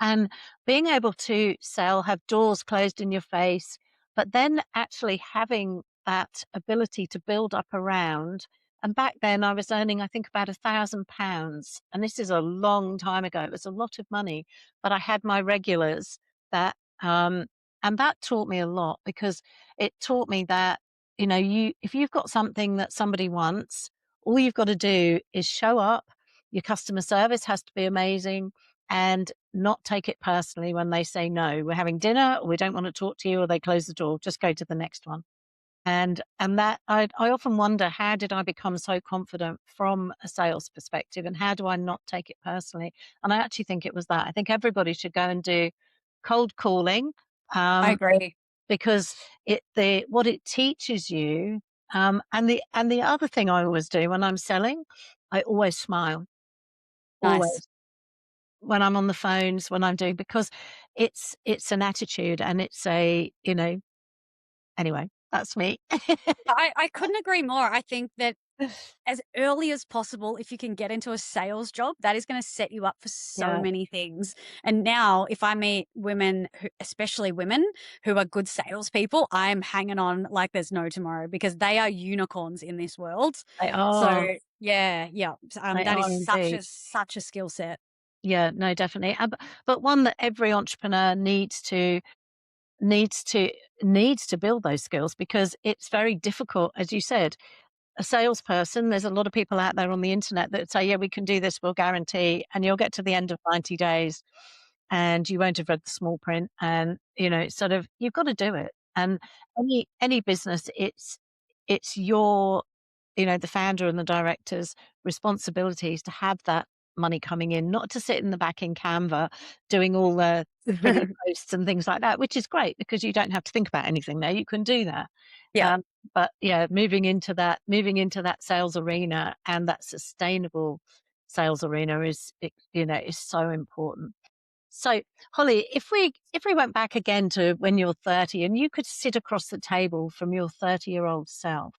And being able to sell, have doors closed in your face, but then actually having that ability to build up around. And back then I was earning, I think, about £1,000. And this is a long time ago. It was a lot of money, but I had my regulars that, and that taught me a lot because it taught me that, if you've got something that somebody wants, all you've got to do is show up. Your customer service has to be amazing and not take it personally when they say no. We're having dinner, or we don't want to talk to you, or they close the door. Just go to the next one. And that I often wonder, how did I become so confident from a sales perspective, and how do I not take it personally? And I actually think it was that. I think everybody should go and do cold calling, I um, agree. because what it teaches you. And the other thing I always do when I'm selling, I always smile. Nice. Always. When I'm on the phones, when I'm doing, because it's an attitude and it's anyway, that's me. I couldn't agree more. I think that as early as possible, if you can get into a sales job, that is going to set you up for so Yeah. many things. And now, if I meet women, especially women who are good salespeople, I'm hanging on like there's no tomorrow because they are unicorns in this world. They are. So yeah, yeah, They that is are indeed. such a skill set. Yeah, no, definitely. But one that every entrepreneur needs to needs to build those skills because it's very difficult, as you said. A salesperson, there's a lot of people out there on the internet that say, "Yeah, we can do this, we'll guarantee," and you'll get to the end of 90 days and you won't have read the small print, and, it's sort of you've gotta do it. And any business, it's your the founder and the director's responsibilities to have that money coming in, not to sit in the back in Canva doing all the video posts and things like that, which is great because you don't have to think about anything there, you can do that. Yeah. But yeah, moving into that sales arena and that sustainable sales arena is so important. So, Holly, if we went back again to when you're 30 and you could sit across the table from your 30-year-old self,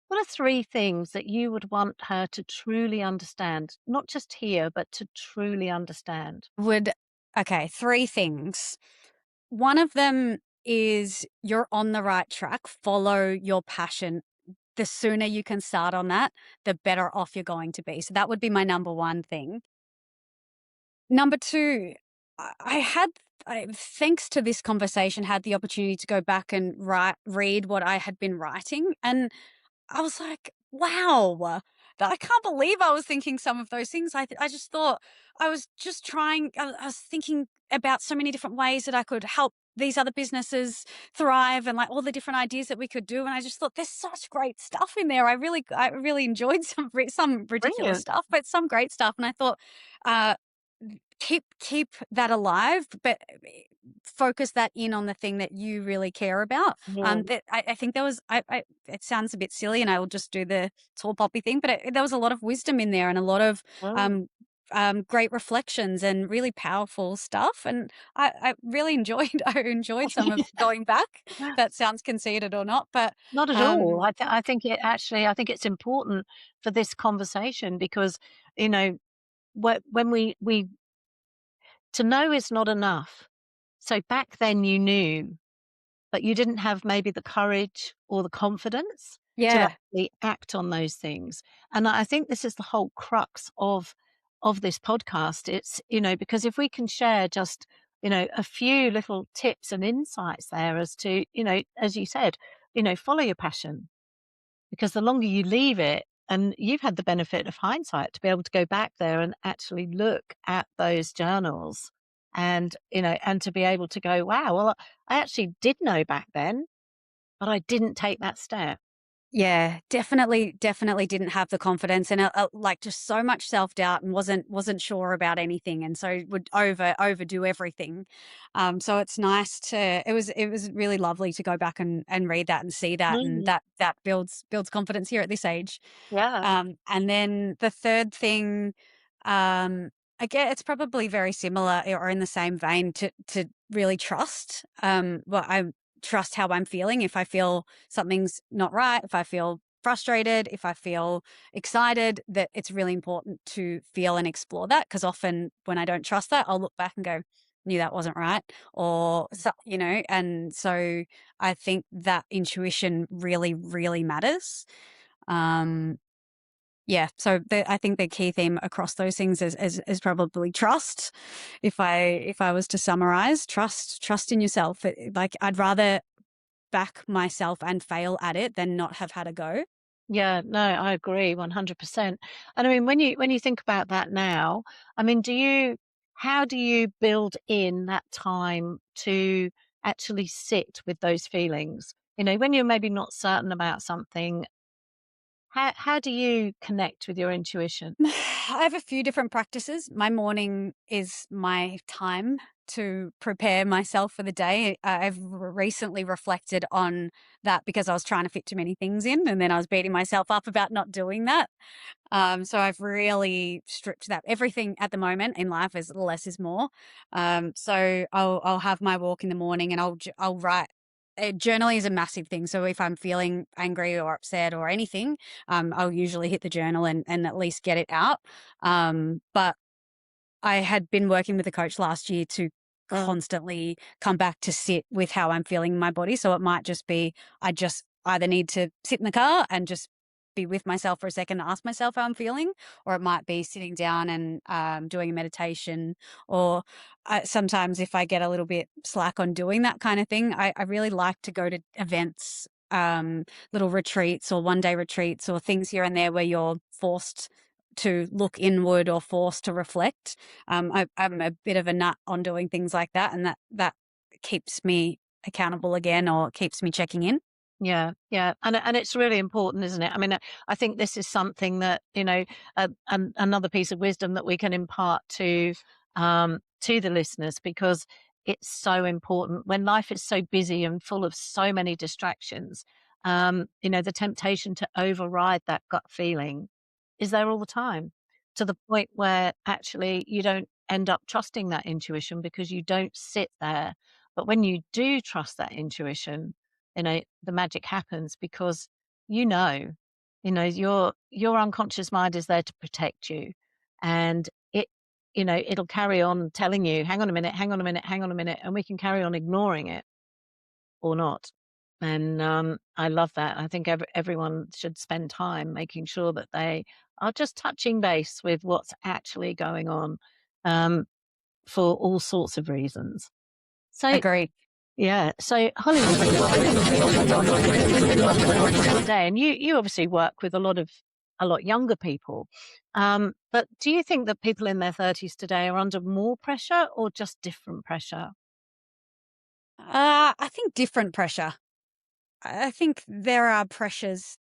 what are three things that you would want her to truly understand? Not just hear, but to truly understand. Would Okay, 3 things. One of them is you're on the right track, follow your passion. The sooner you can start on that, the better off you're going to be. So that would be my number 1 thing. Number 2, I had thanks to this conversation, had the opportunity to go back and read what I had been writing, and I was like, "Wow, I can't believe I was thinking some of those things." I just thought I was just trying. I was thinking about so many different ways that I could help these other businesses thrive, and like all the different ideas that we could do. And I just thought there's such great stuff in there. I really enjoyed some ridiculous Brilliant. stuff, but some great stuff. And I thought, uh, keep that alive, but focus that in on the thing that you really care about. Yeah. That I think there was it sounds a bit silly, and I will just do the tall poppy thing, but there was a lot of wisdom in there and a lot of Oh, um, great reflections and really powerful stuff. And I really enjoyed I enjoyed some of going back. That sounds conceited or not, but not at all. um, I think it's important for this conversation because, you know, when we to know is not enough. So back then you knew, but you didn't have maybe the courage or the confidence to yeah, actually act on those things. And I think this is the whole crux of this podcast. It's, because if we can share just, a few little tips and insights there as to, as you said, follow your passion, because the longer you leave it, and you've had the benefit of hindsight to be able to go back there and actually look at those journals and, and to be able to go, wow, well, I actually did know back then, but I didn't take that step. yeah, definitely didn't have the confidence, and like just so much self doubt, and wasn't sure about anything, and so would overdo everything. So it's nice to it was really lovely to go back and read that and see that, and Mm, that builds confidence here at this age. yeah. And then the third thing, again, it's probably very similar or in the same vein, to really trust. Well, I trust how I'm feeling. If I feel something's not right, if I feel frustrated, if I feel excited, that it's really important to feel and explore that. Because often when I don't trust that, I'll look back and go, "Knew that wasn't right," or so, And so I think that intuition really matters. Um, yeah, so I think the key theme across those things is probably trust. If I was to summarize, trust in yourself. Like I'd rather back myself and fail at it than not have had a go. Yeah, no, I agree 100%. And I mean, when you think about that now, I mean, how do you build in that time to actually sit with those feelings? When you're maybe not certain about something, how do you connect with your intuition? I have a few different practices. My morning is my time to prepare myself for the day. I've recently reflected on that because I was trying to fit too many things in, and then I was beating myself up about not doing that. So I've really stripped that. Everything at the moment in life is less is more. So I'll have my walk in the morning, and I'll write. journaling is a massive thing. So if I'm feeling angry or upset or anything, I'll usually hit the journal and at least get it out. But I had been working with a coach last year to constantly come back to sit with how I'm feeling in my body. So it might just be I just either need to sit in the car and just be with myself for a second and ask myself how I'm feeling, or it might be sitting down and doing a meditation. Or sometimes if I get a little bit slack on doing that kind of thing, I really like to go to events, little retreats or 1 day retreats or things here and there where you're forced to look inward or forced to reflect. I'm a bit of a nut on doing things like that, and that keeps me accountable again or keeps me checking in. Yeah, yeah, and it's really important, isn't it? I mean, I think this is something that another piece of wisdom that we can impart to the listeners, because it's so important when life is so busy and full of so many distractions. The temptation to override that gut feeling is there all the time, to the point where actually you don't end up trusting that intuition because you don't sit there. But when you do trust that intuition, the magic happens because you know, your unconscious mind is there to protect you. And it'll carry on telling you, hang on a minute, hang on a minute, hang on a minute, and we can carry on ignoring it or not. And I love that. I think everyone should spend time making sure that they are just touching base with what's actually going on, um, for all sorts of reasons. So, Agreed. yeah. So, Holly, today, and you obviously work with a lot younger people. But do you think that people in their 30s today are under more pressure or just different pressure? I think different pressure. I think there are pressures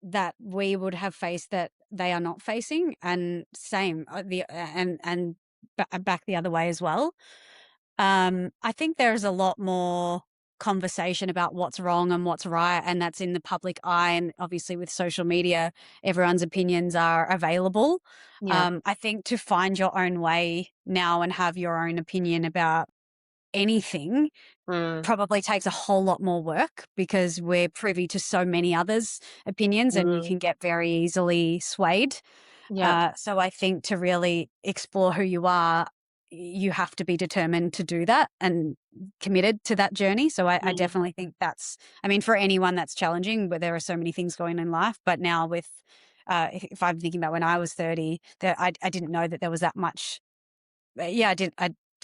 that we would have faced that they are not facing, and same the and back the other way as well. I think there's a lot more conversation about what's wrong and what's right, and that's in the public eye. And obviously, with social media, everyone's opinions are available. Yeah. I think to find your own way now and have your own opinion about anything Mm, probably takes a whole lot more work because we're privy to so many others' opinions and you mm, can get very easily swayed. yeah. So I think to really explore who you are, you have to be determined to do that and committed to that journey. So I Mm, definitely think I mean, for anyone that's challenging, where there are so many things going on in life, but now with, if I'm thinking about when I was 30, that I didn't know that there was that much. Yeah, I didn't.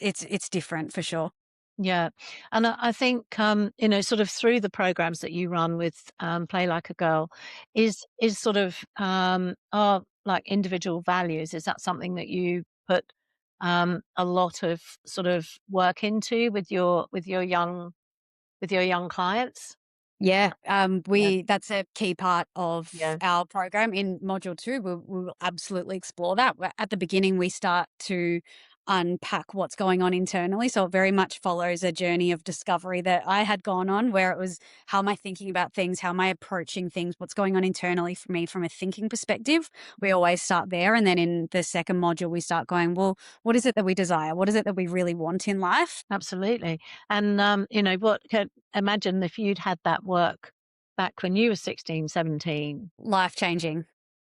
It's different for sure. yeah. And I think, sort of through the programs that you run with Play Like a Girl, is sort of are like individual values. Is that something that you put a lot of sort of work into with your young clients? Yeah, Yeah. we that's a key part of Yeah. our program. In module 2, we will absolutely explore that. At the beginning, we start to unpack what's going on internally. So it very much follows a journey of discovery that I had gone on, where it was how am I thinking about things? How am I approaching things? What's going on internally for me from a thinking perspective? We always start there. And then in the second module, we start going, well, what is it that we desire? What is it that we really want in life? Absolutely. And, what could imagine if you'd had that work back when you were 16, 17. Life changing.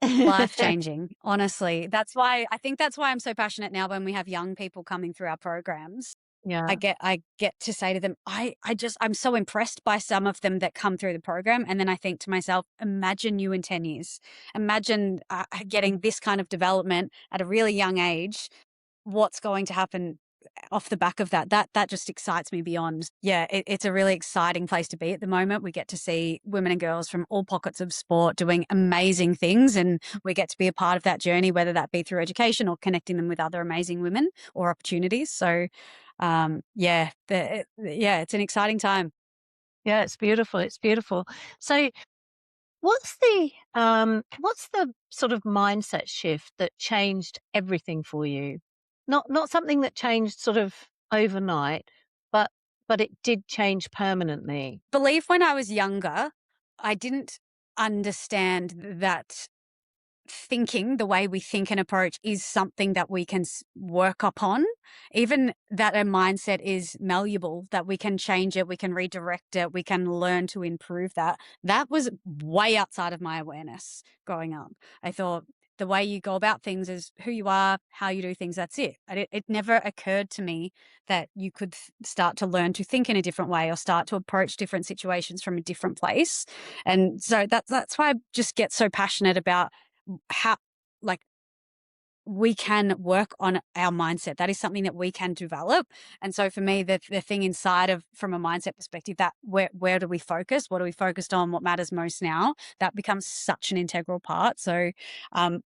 Life changing, honestly. I think that's why I'm so passionate now when we have young people coming through our programs. Yeah. I get to say to them, I'm so impressed by some of them that come through the program. And then I think to myself, imagine you in 10 years. Imagine getting this kind of development at a really young age. What's going to happen off the back of that? That just excites me beyond. Yeah, it's a really exciting place to be at the moment. We get to see women and girls from all pockets of sport doing amazing things, and we get to be a part of that journey, whether that be through education or connecting them with other amazing women or opportunities. So, yeah, it's an exciting time. Yeah, it's beautiful, it's beautiful. So, what's the sort of mindset shift that changed everything for you? Not something that changed sort of overnight, but it did change permanently. Believe when I was younger, I didn't understand that thinking, the way we think and approach is something that we can work upon. Even that a mindset is malleable, that we can change it, we can redirect it, we can learn to improve that. That was way outside of my awareness growing up. I thought the way you go about things is who you are, how you do things, that's it. And it never occurred to me that you could start to learn to think in a different way or start to approach different situations from a different place. And so that's why I just get so passionate about how, like, we can work on our mindset. That is something that we can develop. And so for me, the thing inside of, from a mindset perspective, that where do we focus? What are we focused on? What matters most now? That becomes such an integral part. So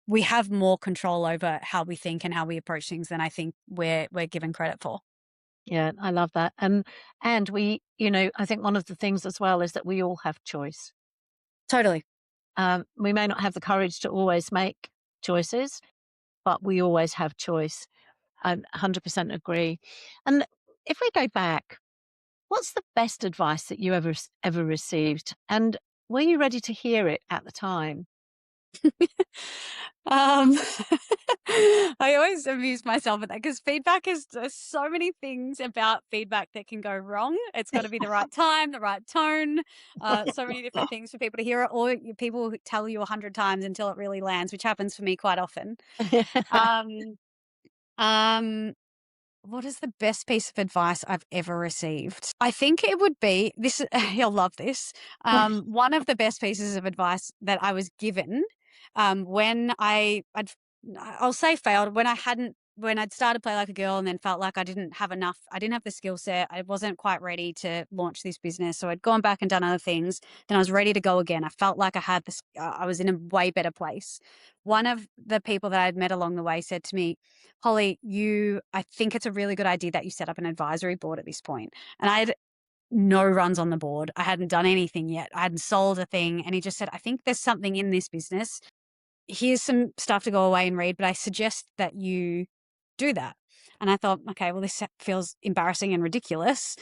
we have more control over how we think and how we approach things than I think we're given credit for. Yeah, I love that. And we, I think one of the things as well is that we all have choice. Totally. We may not have the courage to always make choices, but we always have choice. I 100% agree. And if we go back, what's the best advice that you ever received? And were you ready to hear it at the time? Um, I always amuse myself with that because feedback is, there's so many things about feedback that can go wrong. It's got to be the right time, the right tone, so many different things for people to hear it, or people who tell you 100 times until it really lands, which happens for me quite often. Um, um, what is the best piece of advice I've ever received? I think it would be this. You'll love this. One of the best pieces of advice that I was given when I'll say failed, when when I'd started Play Like a Girl and then felt like I didn't have enough. I didn't have the skill set. I wasn't quite ready to launch this business. So I'd gone back and done other things. Then I was ready to go again. I felt like I had this. I was in a way better place. One of the people that I'd met along the way said to me, Holly, I think it's a really good idea that you set up an advisory board at this point. And I had no runs on the board. I hadn't done anything yet. I hadn't sold a thing. And he just said, I think there's something in this business. Here's some stuff to go away and read, but I suggest that you do that. And I thought, okay, well, this feels embarrassing and ridiculous.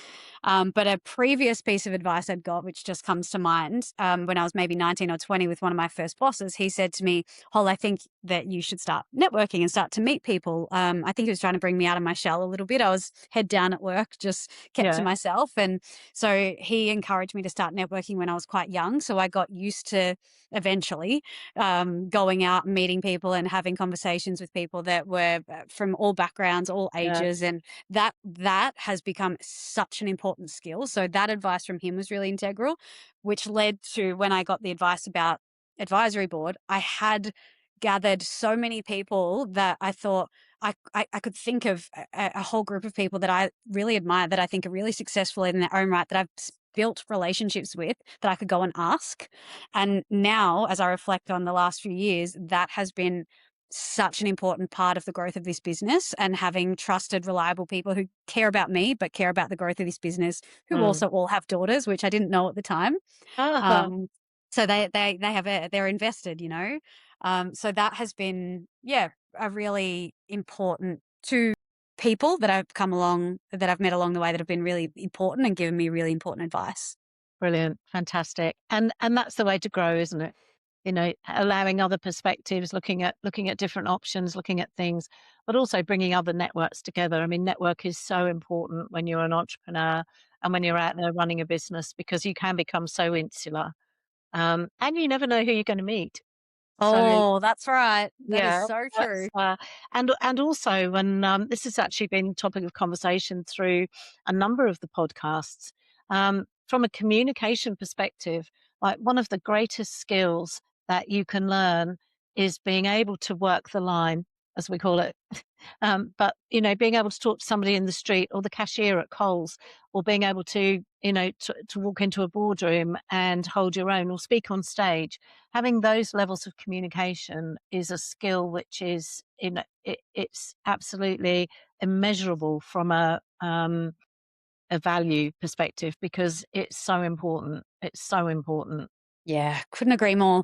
But a previous piece of advice I'd got, which just comes to mind, when I was maybe 19 or 20 with one of my first bosses, he said to me, Hol, I think that you should start networking and start to meet people. I think he was trying to bring me out of my shell a little bit. I was head down at work, just kept to Yeah, myself. And so he encouraged me to start networking when I was quite young. So I got used to eventually going out and meeting people and having conversations with people that were from all backgrounds, all yeah, ages, and that has become such an important skill. So that advice from him was really integral, which led to when I got the advice about advisory board, I had gathered so many people that I thought I could think of a whole group of people that I really admire, that I think are really successful in their own right, that I've built relationships with, that I could go and ask. And now, as I reflect on the last few years, that has been such an important part of the growth of this business, and having trusted, reliable people who care about me, but care about the growth of this business, who mm. also all have daughters, which I didn't know at the time. Ah, Um, so they have they're invested, so that has been, yeah, a really important to people that I've come along, that I've met along the way, that have been really important and given me really important advice. brilliant, fantastic. And that's the way to grow, isn't it? Allowing other perspectives, looking at different options, looking at things, but also bringing other networks together. I mean, network is so important when you're an entrepreneur and when you're out there running a business, because you can become so insular, and you never know who you're going to meet. So Oh, that's right. That is yeah, so that's true. and also when this has actually been topic of conversation through a number of the podcasts. From a communication perspective, like one of the greatest skills that you can learn is being able to work the line, as we call it. But being able to talk to somebody in the street, or the cashier at Coles, or being able to, to walk into a boardroom and hold your own, or speak on stage, having those levels of communication is a skill which is, it's absolutely immeasurable from a value perspective, because it's so important. It's so important. Yeah, couldn't agree more.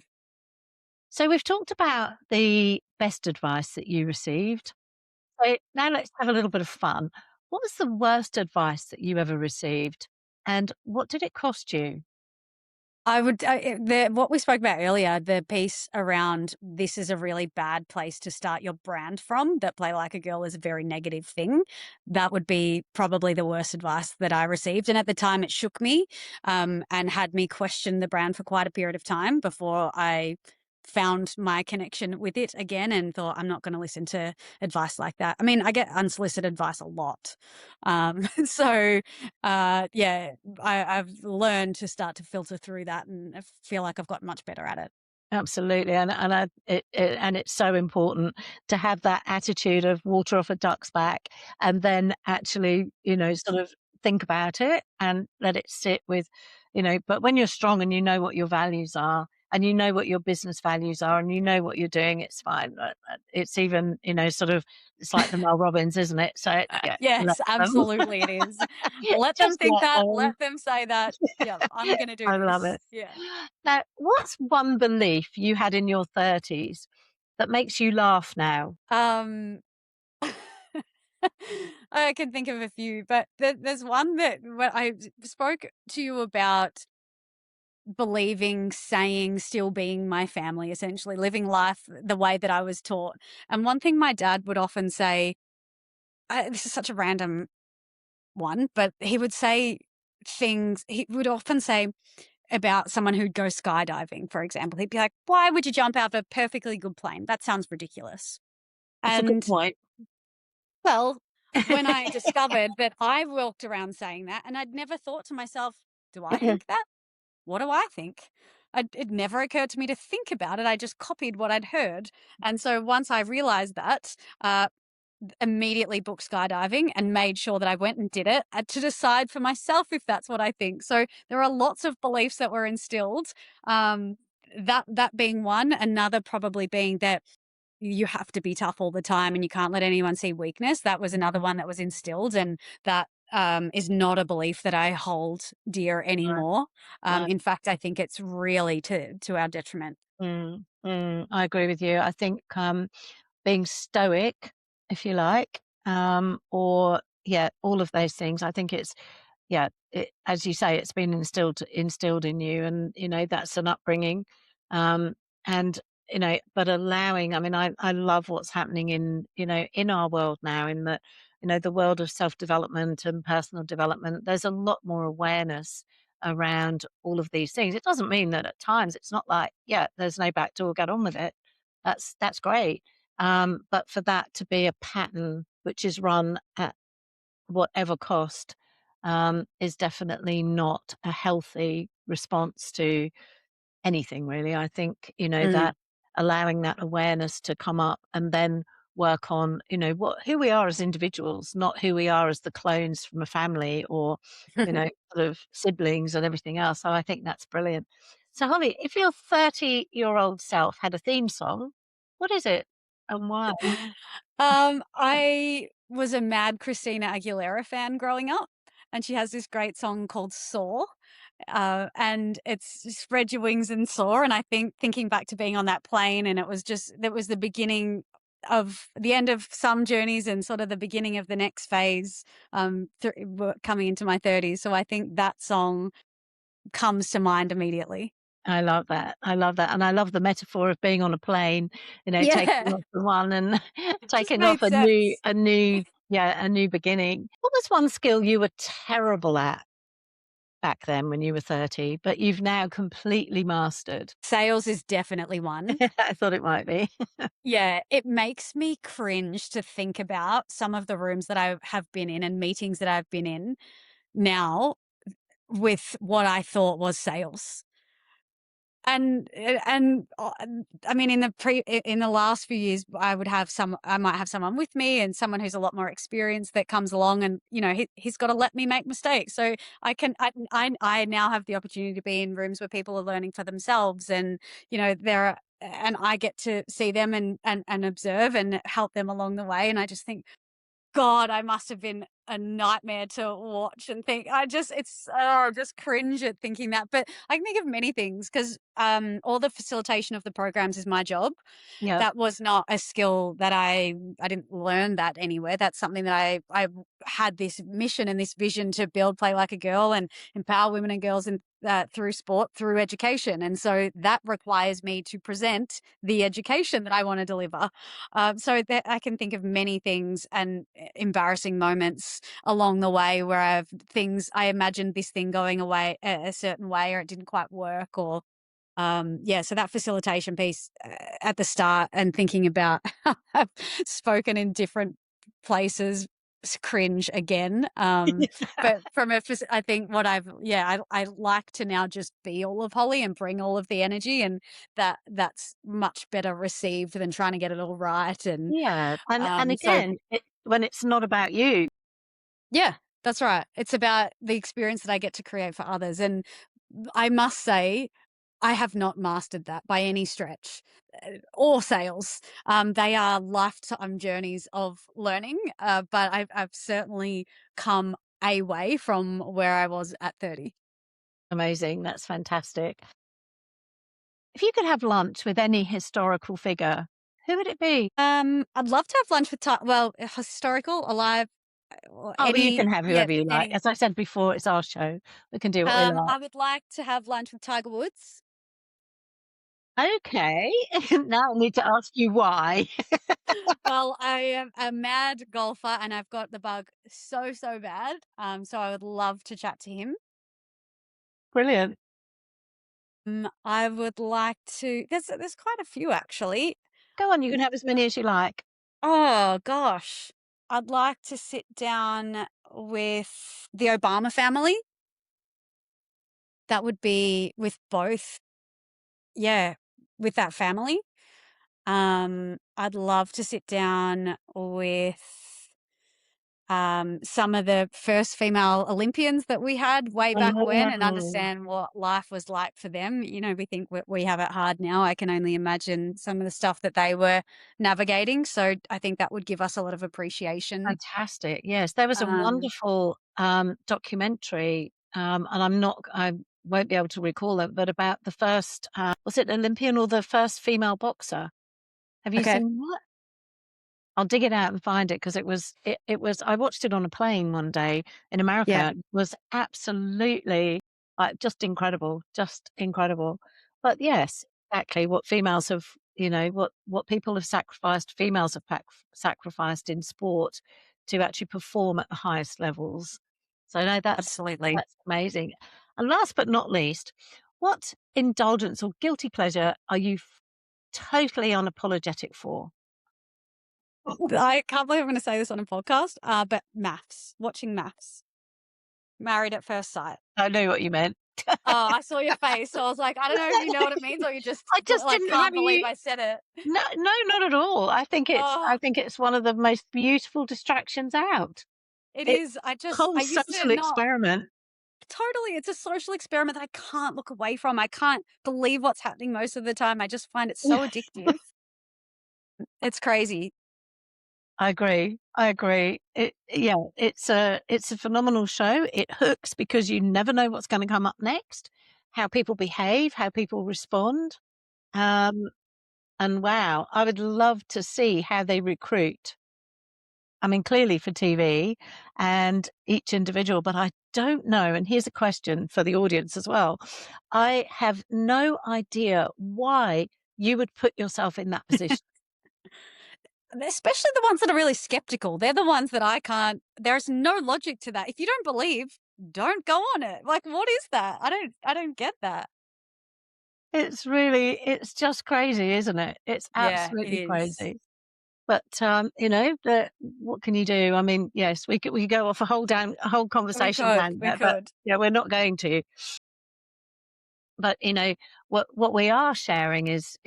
So we've talked about the best advice that you received. So now let's have a little bit of fun. What was the worst advice that you ever received? And what did it cost you? I would what we spoke about earlier, the piece around this is a really bad place to start your brand from, that play like a girl is a very negative thing. That would be probably the worst advice that I received. And at the time it shook me, and had me question the brand for quite a period of time before I found my connection with it again and thought, I'm not going to listen to advice like that. I mean, I get unsolicited advice a lot. So, yeah, I've learned to start to filter through that, and I feel like I've gotten much better at it. Absolutely, and it's so important to have that attitude of water off a duck's back, and then actually, sort of think about it and let it sit with, but when you're strong and you know what your values are, and you know what your business values are, and you know what you're doing, it's fine. It's even, sort of, it's like the Mel Robbins, isn't it? So, yeah, let Yes, them. absolutely, it is. Let them Just think let that. them. Let them say that. Yeah, I'm going to do I love this. it. Yeah. Now, what's one belief you had in your 30s that makes you laugh now? Um, I can think of a few, but there's one that when I spoke to you about believing, saying, still being my family, essentially living life the way that I was taught. And one thing my dad would often say, this is such a random one, but he would say things, he would often say about someone who'd go skydiving, for example. He'd be like, why would you jump out of a perfectly good plane? That sounds ridiculous. It's a good And point. well, when I discovered that I walked around saying that, and I'd never thought to myself, do I think that? What do I think? It never occurred to me to think about it. I just copied what I'd heard. And so once I realized that, immediately booked skydiving and made sure that I went and did it, to decide for myself if that's what I think. So there are lots of beliefs that were instilled. That being one, another probably being that you have to be tough all the time and you can't let anyone see weakness. That was another one that was instilled, and that is not a belief that I hold dear Right, anymore. right. In fact, I think it's really to our detriment. I agree with you. I think, being stoic, if you like, or yeah, all of those things. I think it's yeah, as you say, it's been instilled in you, and that's an upbringing, um, and but allowing. I mean, I love what's happening in our world now, in that the world of self development and personal development. There's a lot more awareness around all of these things. It doesn't mean that at times it's not like, yeah, there's no back door, get on with it. That's great. But for that to be a pattern which is run at whatever cost, is definitely not a healthy response to anything really. I think, Mm. that allowing that awareness to come up and then work on, who we are as individuals, not who we are as the clones from a family or, sort of siblings and everything else. So I think that's brilliant. So Holly, if your 30-year-old self had a theme song, what is it and why? I was a mad Christina Aguilera fan growing up, and she has this great song called "Soar." And it's spread your wings and soar. And I think thinking back to being on that plane, and that was the beginning of the end of some journeys and sort of the beginning of the next phase, coming into my 30s. So I think that song comes to mind immediately. I love that. I love that, and I love the metaphor of being on a plane, taking Yeah, off the one and it just taking off made sense. a new beginning. What was one skill you were terrible at back then when you were 30, but you've now completely mastered? Sales is definitely one. I thought it might be. Yeah, it makes me cringe to think about some of the rooms that I have been in and meetings that I've been in now with what I thought was sales. I mean, in the last few years, I might have someone with me and someone who's a lot more experienced that comes along, and he's got to let me make mistakes. So I now have the opportunity to be in rooms where people are learning for themselves, and and I get to see them and observe and help them along the way. And I just think, God, I must have been a nightmare to watch and think. I just cringe at thinking that. But I can think of many things because all the facilitation of the programs is my job. Yep, That was not a skill that I didn't learn that anywhere. That's something that I had this mission and this vision to build Play Like a Girl and empower women and girls in through sport, through education. And so that requires me to present the education that I want to deliver. So that I can think of many things and embarrassing moments along the way where I imagined this thing going away a certain way, or it didn't quite work, or yeah, so that facilitation piece at the start and thinking about how I've spoken in different places, cringe again. But I think I like to now just be all of Holly and bring all of the energy, and that's much better received than trying to get it all right. And Yeah, and so again, when it's not about you. yeah, that's right. It's about the experience that I get to create for others. And I must say, I have not mastered that by any stretch, or sales. They are lifetime journeys of learning, but I've certainly come a way from where I was at 30. Amazing, that's fantastic. If you could have lunch with any historical figure, who would it be? I'd love to have lunch with well, historical, alive, or Oh, well, you can any, have yeah, whoever you like. any. As I said before, it's our show. We can do what we like. I would like to have lunch with Tiger Woods. Okay, now I need to ask you why. Well, I am a mad golfer and I've got the bug so, so bad. So I would love to chat to him. Brilliant. I would like to, there's quite a few actually. Go on, you can have as many as you like. Oh gosh. I'd like to sit down with the Obama family. That would be with both, yeah, with that family. I'd love to sit down with some of the first female Olympians that we had way back when, and Mm, understand what life was like for them. You know, we think we have it hard now. I can only imagine some of the stuff that they were navigating. So I think that would give us a lot of appreciation. fantastic. Yes, there was a Um, wonderful, documentary, and I won't be able to recall it, but about the first, was it Olympian or the first female boxer? Have you okay. seen that? I'll dig it out and find it because it was I watched it on a plane one day in Yeah, America. It was absolutely, just incredible, just incredible. But yes, exactly what females have, what people have sacrificed, females have sacrificed in sport to actually perform at the highest levels. So no, absolutely. that's amazing. And last but not least, what indulgence or guilty pleasure are you totally unapologetic for? I can't believe I'm going to say this on a podcast, but maths, watching maths, Married at First Sight. I know what you meant. Oh, I saw your face. So I was like, I don't know if you know what it means or you just I just like didn't have can't believe you. I said it. No, no, not at all. I Oh, think it's one of the most beautiful distractions out. it It's is. a whole I used to social not experiment. totally. It's a social experiment that I can't look away from. I can't believe what's happening most of the time. I just find it so addictive. It's crazy. I agree. I agree. It's a phenomenal show. It hooks because you never know what's gonna come up next, how people behave, how people respond. Um, and wow, I would love to see how they recruit. I mean, clearly for TV and each individual, but I don't know. And here's a question for the audience as well. I have no idea why you would put yourself in that position. Especially the ones that are really skeptical. They're the ones that I can't, there's no logic to that. If you don't believe, don't go on it. Like, what is that? I don't get that. It's just crazy, isn't it? It's Yeah, it absolutely is. crazy. But what can you do? I mean, yes, we could go off a whole conversation down We there, but could. yeah, we're not going to. But, what we are sharing is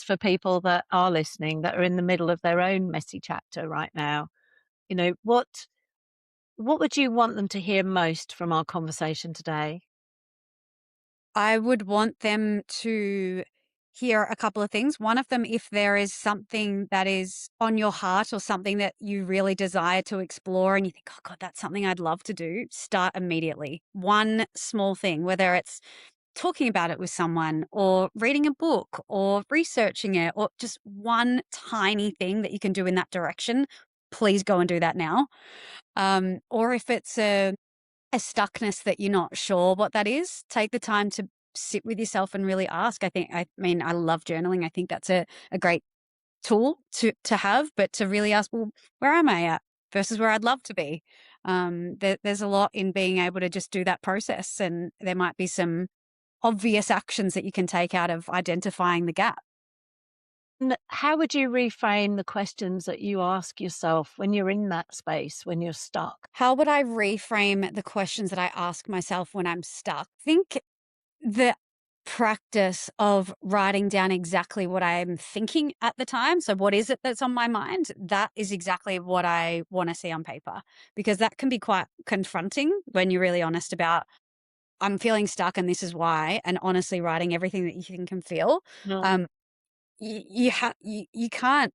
for people that are listening, that are in the middle of their own messy chapter right now. You know, what would you want them to hear most from our conversation today? I would want them to hear a couple of things. One of them, if there is something that is on your heart or something that you really desire to explore and you think, oh God, that's something I'd love to do, start immediately. One small thing, whether it's talking about it with someone or reading a book or researching it or just one tiny thing that you can do in that direction, please go and do that now. Or if it's a stuckness that you're not sure what that is, take the time to sit with yourself and really ask. I mean, I love journaling. I think that's a great tool to have, but to really ask, well, where am I at versus where I'd love to be? There's a lot in being able to just do that process, and there might be some obvious actions that you can take out of identifying the gap. How would you reframe the questions that you ask yourself when you're in that space, when you're stuck? How would I reframe the questions that I ask myself when I'm stuck? Think the practice of writing down exactly what I'm thinking at the time. So, what is it that's on my mind? That is exactly what I want to see on paper, because that can be quite confronting when you're really honest about, I'm feeling stuck and this is why, and honestly writing everything that you think and feel. Mm. Um, you can't.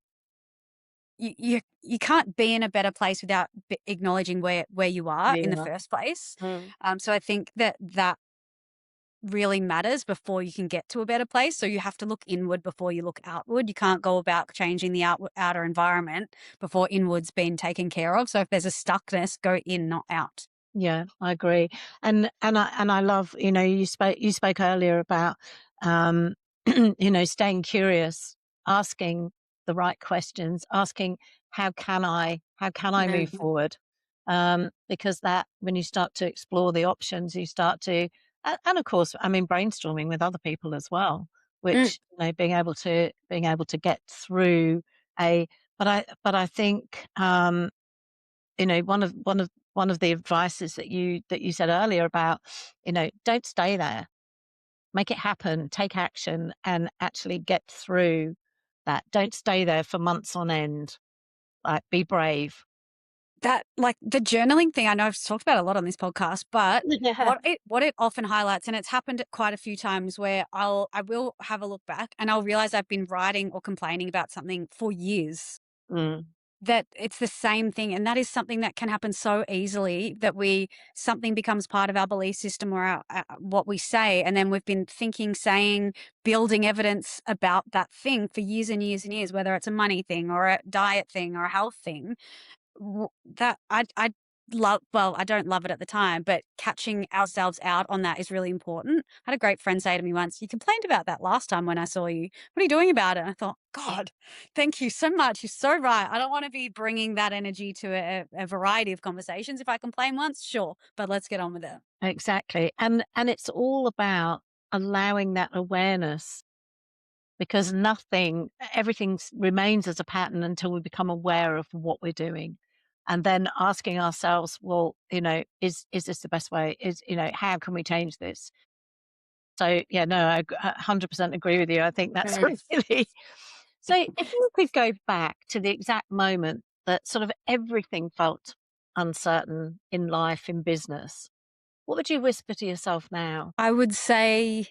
You can't be in a better place without acknowledging where you are in the Yeah. first place. Mm. So I think that really matters before you can get to a better place. So you have to look inward before you look outward. You can't go about changing the outer environment before inward's been taken care of. So if there's a stuckness, go in, not out. Yeah, I agree. And I love, you spoke earlier about staying curious, asking the right questions, asking how can I move Mhm. forward? Because that when you start to explore the options, you start to and of course, I mean brainstorming with other people as well, Mm. which being able to get through a but I think one of the advices that you said earlier about, don't stay there, make it happen, take action, and actually get through that. Don't stay there for months on end. Like, be brave. That, like, the journaling thing, I know I've talked about a lot on this podcast, but Yeah. what it often highlights, and it's happened quite a few times where I will have a look back and I'll realize I've been writing or complaining about something for years. Mm, That it's the same thing, and that is something that can happen so easily, that something becomes part of our belief system or what we say, and then we've been thinking, saying, building evidence about that thing for years and years and years, whether it's a money thing or a diet thing or a health thing. That I love, well, I don't love it at the time, but catching ourselves out on that is really important. I had a great friend say to me once, "You complained about that last time when I saw you. What are you doing about it?" And I thought, "God, thank you so much. You're so right. I don't want to be bringing that energy to a variety of conversations. If I complain once, sure, but let's get on with it." exactly. And it's all about allowing that awareness because everything remains as a pattern until we become aware of what we're doing. And then asking ourselves, well, is this the best way? How can we change this? So yeah, no, I 100% agree with you. I think that's Mm. really so. If you could go back to the exact moment that sort of everything felt uncertain in life, in business, what would you whisper to yourself now? I would say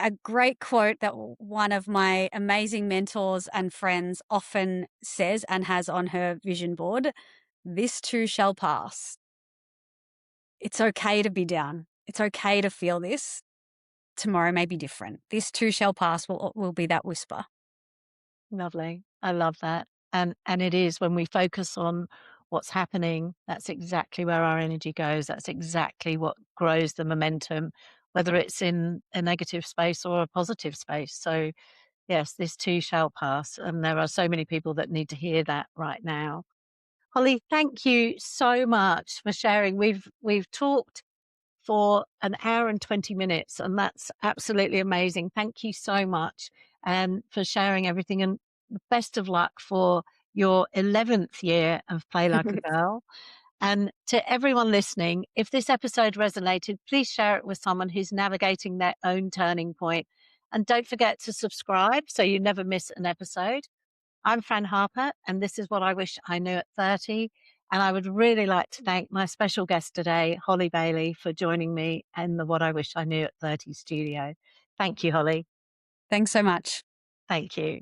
a great quote that one of my amazing mentors and friends often says and has on her vision board: "This too shall pass." It's okay to be down. It's okay to feel this. Tomorrow may be different. This too shall pass will be that whisper. Lovely, I love that. And it is when we focus on what's happening, that's exactly where our energy goes. That's exactly what grows the momentum, whether it's in a negative space or a positive space. So yes, this too shall pass. And there are so many people that need to hear that right now. Holly, thank you so much for sharing. We've talked for an hour and 20 minutes, and that's absolutely amazing. Thank you so much and for sharing everything. And best of luck for your 11th year of Play Like a Girl. And to everyone listening, if this episode resonated, please share it with someone who's navigating their own turning point. And don't forget to subscribe so you never miss an episode. I'm Fran Harper, and this is what I wish I knew at 30. And I would really like to thank my special guest today, Holly Bailey, for joining me in the What I Wish I Knew at 30 studio. Thank you, Holly. Thanks so much. Thank you.